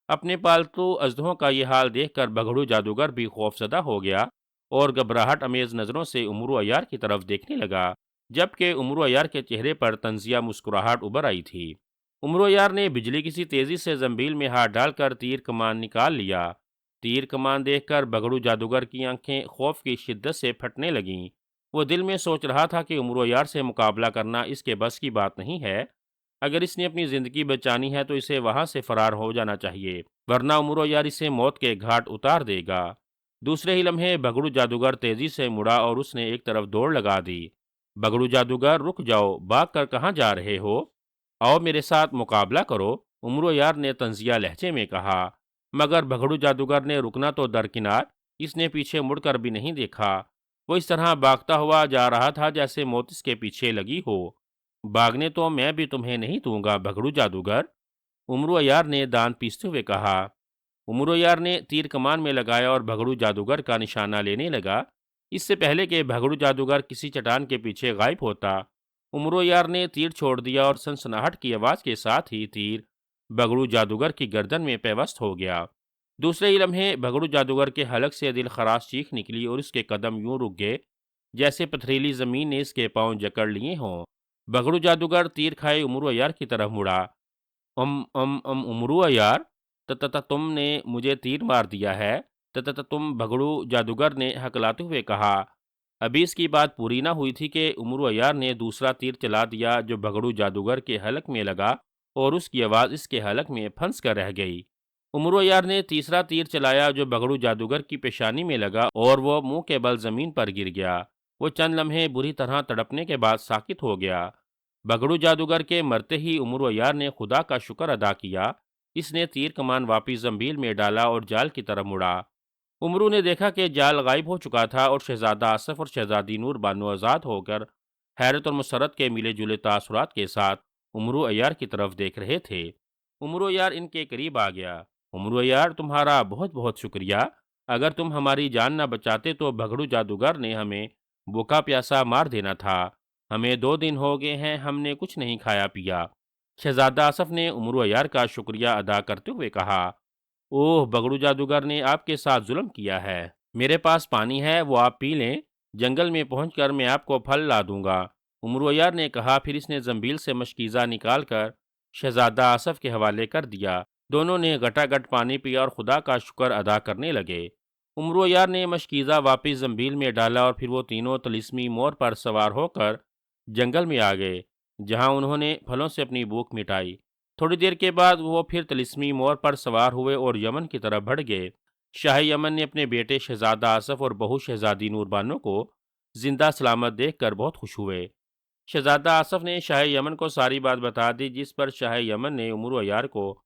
اپنے پالتو اژدہوں کا یہ حال دیکھ کر بگڑو جادوگر بھی خوف زدہ ہو گیا اور گھبراہٹ امیز نظروں سے امرو عیار کی طرف دیکھنے لگا، جبکہ امرو عیار کے چہرے پر طنزیہ مسکراہٹ ابھر آئی تھی۔ امرو عیار نے بجلی کی سی تیزی سے زنبیل میں ہاتھ ڈال کر تیر کمان نکال لیا۔ تیر کمان دیکھ کر بگڑو جادوگر کی آنکھیں خوف کی شدت سے پھٹنے لگیں۔ وہ دل میں سوچ رہا تھا کہ امرو عیار سے مقابلہ کرنا اس کے بس کی بات نہیں ہے۔ اگر اس نے اپنی زندگی بچانی ہے تو اسے وہاں سے فرار ہو جانا چاہیے، ورنہ امرو عیار اسے موت کے گھاٹ اتار دے گا۔ دوسرے ہی لمحے بگڑو جادوگر تیزی سے مڑا اور اس نے ایک طرف دوڑ لگا دی۔ بگڑو جادوگر، رک جاؤ، بھاگ کر کہاں جا رہے ہو؟ آؤ میرے ساتھ مقابلہ کرو، امرو عیار نے طنزیہ لہجے میں کہا۔ مگر بگڑو جادوگر نے رکنا تو درکنار، اس نے پیچھے مڑ کر بھی نہیں دیکھا۔ وہ اس طرح بھاگتا ہوا جا رہا تھا جیسے موت اس کے پیچھے لگی ہو۔ بھاگنے تو میں بھی تمہیں نہیں دوں گا بگڑو جادوگر، امرو عیار نے دانت پیستے ہوئے کہا۔ امرو عیار نے تیر کمان میں لگایا اور بگڑو جادوگر کا نشانہ لینے لگا۔ اس سے پہلے کہ بگڑو جادوگر کسی چٹان کے پیچھے غائب ہوتا، امرو عیار نے تیر چھوڑ دیا اور سنسناہٹ کی آواز کے ساتھ ہی تیر بگڑو جادوگر کی گردن میں پیوست ہو گیا۔ دوسرے ہی لمحے بگڑو جادوگر کے حلق سے دل خراش چیخ نکلی اور اس کے قدم یوں رک گئے جیسے پتھریلی زمین نے اس کے پاؤں جکڑ لیے ہوں۔ بگڑو جادوگر تیر کھائے امرو عیار کی طرف مڑا۔ امرو عیار، تم نے مجھے تیر مار دیا ہے، تم، بگڑو جادوگر نے ہکلاتے ہوئے کہا۔ ابھی اس کی بات پوری نہ ہوئی تھی کہ امرو عیار نے دوسرا تیر چلا دیا جو بگڑو جادوگر کے حلق میں لگا اور اس کی آواز اس کے حلق میں پھنس کر رہ گئی۔ امرو عیار نے تیسرا تیر چلایا جو بگڑو جادوگر کی پیشانی میں لگا اور وہ منہ کے بل زمین پر گر گیا۔ وہ چند لمحے بری طرح تڑپنے کے بعد ساکت ہو گیا۔ بگڑو جادوگر کے مرتے ہی امرو عیار نے خدا کا شکر ادا کیا۔ اس نے تیر کمان واپس زنبیل میں ڈالا اور جال کی طرف مڑا۔ امرو نے دیکھا کہ جال غائب ہو چکا تھا اور شہزادہ آصف اور شہزادی نور بانو آزاد ہو کر حیرت اور مسرت کے ملے جلے تاثرات کے ساتھ امرو عیار کی طرف دیکھ رہے تھے۔ امرو عیار ان کے قریب آ گیا۔ امرو عیار، تمہارا بہت بہت شکریہ، اگر تم ہماری جان نہ بچاتے تو بگڑو جادوگر نے ہمیں بھوکا پیاسا مار دینا تھا۔ ہمیں 2 دن ہو گئے ہیں، ہم نے کچھ نہیں کھایا پیا۔ شہزادہ آصف نے امرو عیار کا شکریہ ادا کرتے ہوئے کہا۔ اوہ، بگڑو جادوگر نے آپ کے ساتھ ظلم کیا ہے۔ میرے پاس پانی ہے، وہ آپ پی لیں۔ جنگل میں پہنچ کر میں آپ کو پھل لا دوں گا، امرویار نے کہا۔ پھر اس نے زنبیل سے مشکیزہ نکال کر شہزادہ آصف کے حوالے کر دیا۔ دونوں نے گھٹا گھٹ پانی پیا اور خدا کا شکر ادا کرنے لگے۔ امرویار نے مشکیزہ واپس زنبیل میں ڈالا اور پھر وہ تینوں طلسمی مور پر سوار ہو کر جنگل میں آ گئے، جہاں انہوں نے پھلوں سے اپنی بھوک مٹائی۔ تھوڑی دیر کے بعد وہ پھر طلسمی مور پر سوار ہوئے اور یمن کی طرف بڑھ گئے۔ شاہ یمن نے اپنے بیٹے شہزادہ آصف اور بہو شہزادی نور بانو کو زندہ سلامت دیکھ کر بہت خوش ہوئے۔ شہزادہ آصف نے شاہ یمن کو ساری بات بتا دی، جس پر شاہ یمن نے امر عیار کو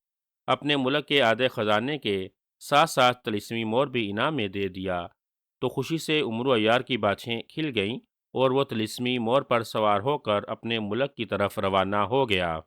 اپنے ملک کے آدھے خزانے کے ساتھ ساتھ طلسمی مور بھی انعام میں دے دیا۔ تو خوشی سے امر عیار کی باتیں کھل گئیں اور وہ طلسمی مور پر سوار ہو کر اپنے ملک کی طرف روانہ ہو گیا۔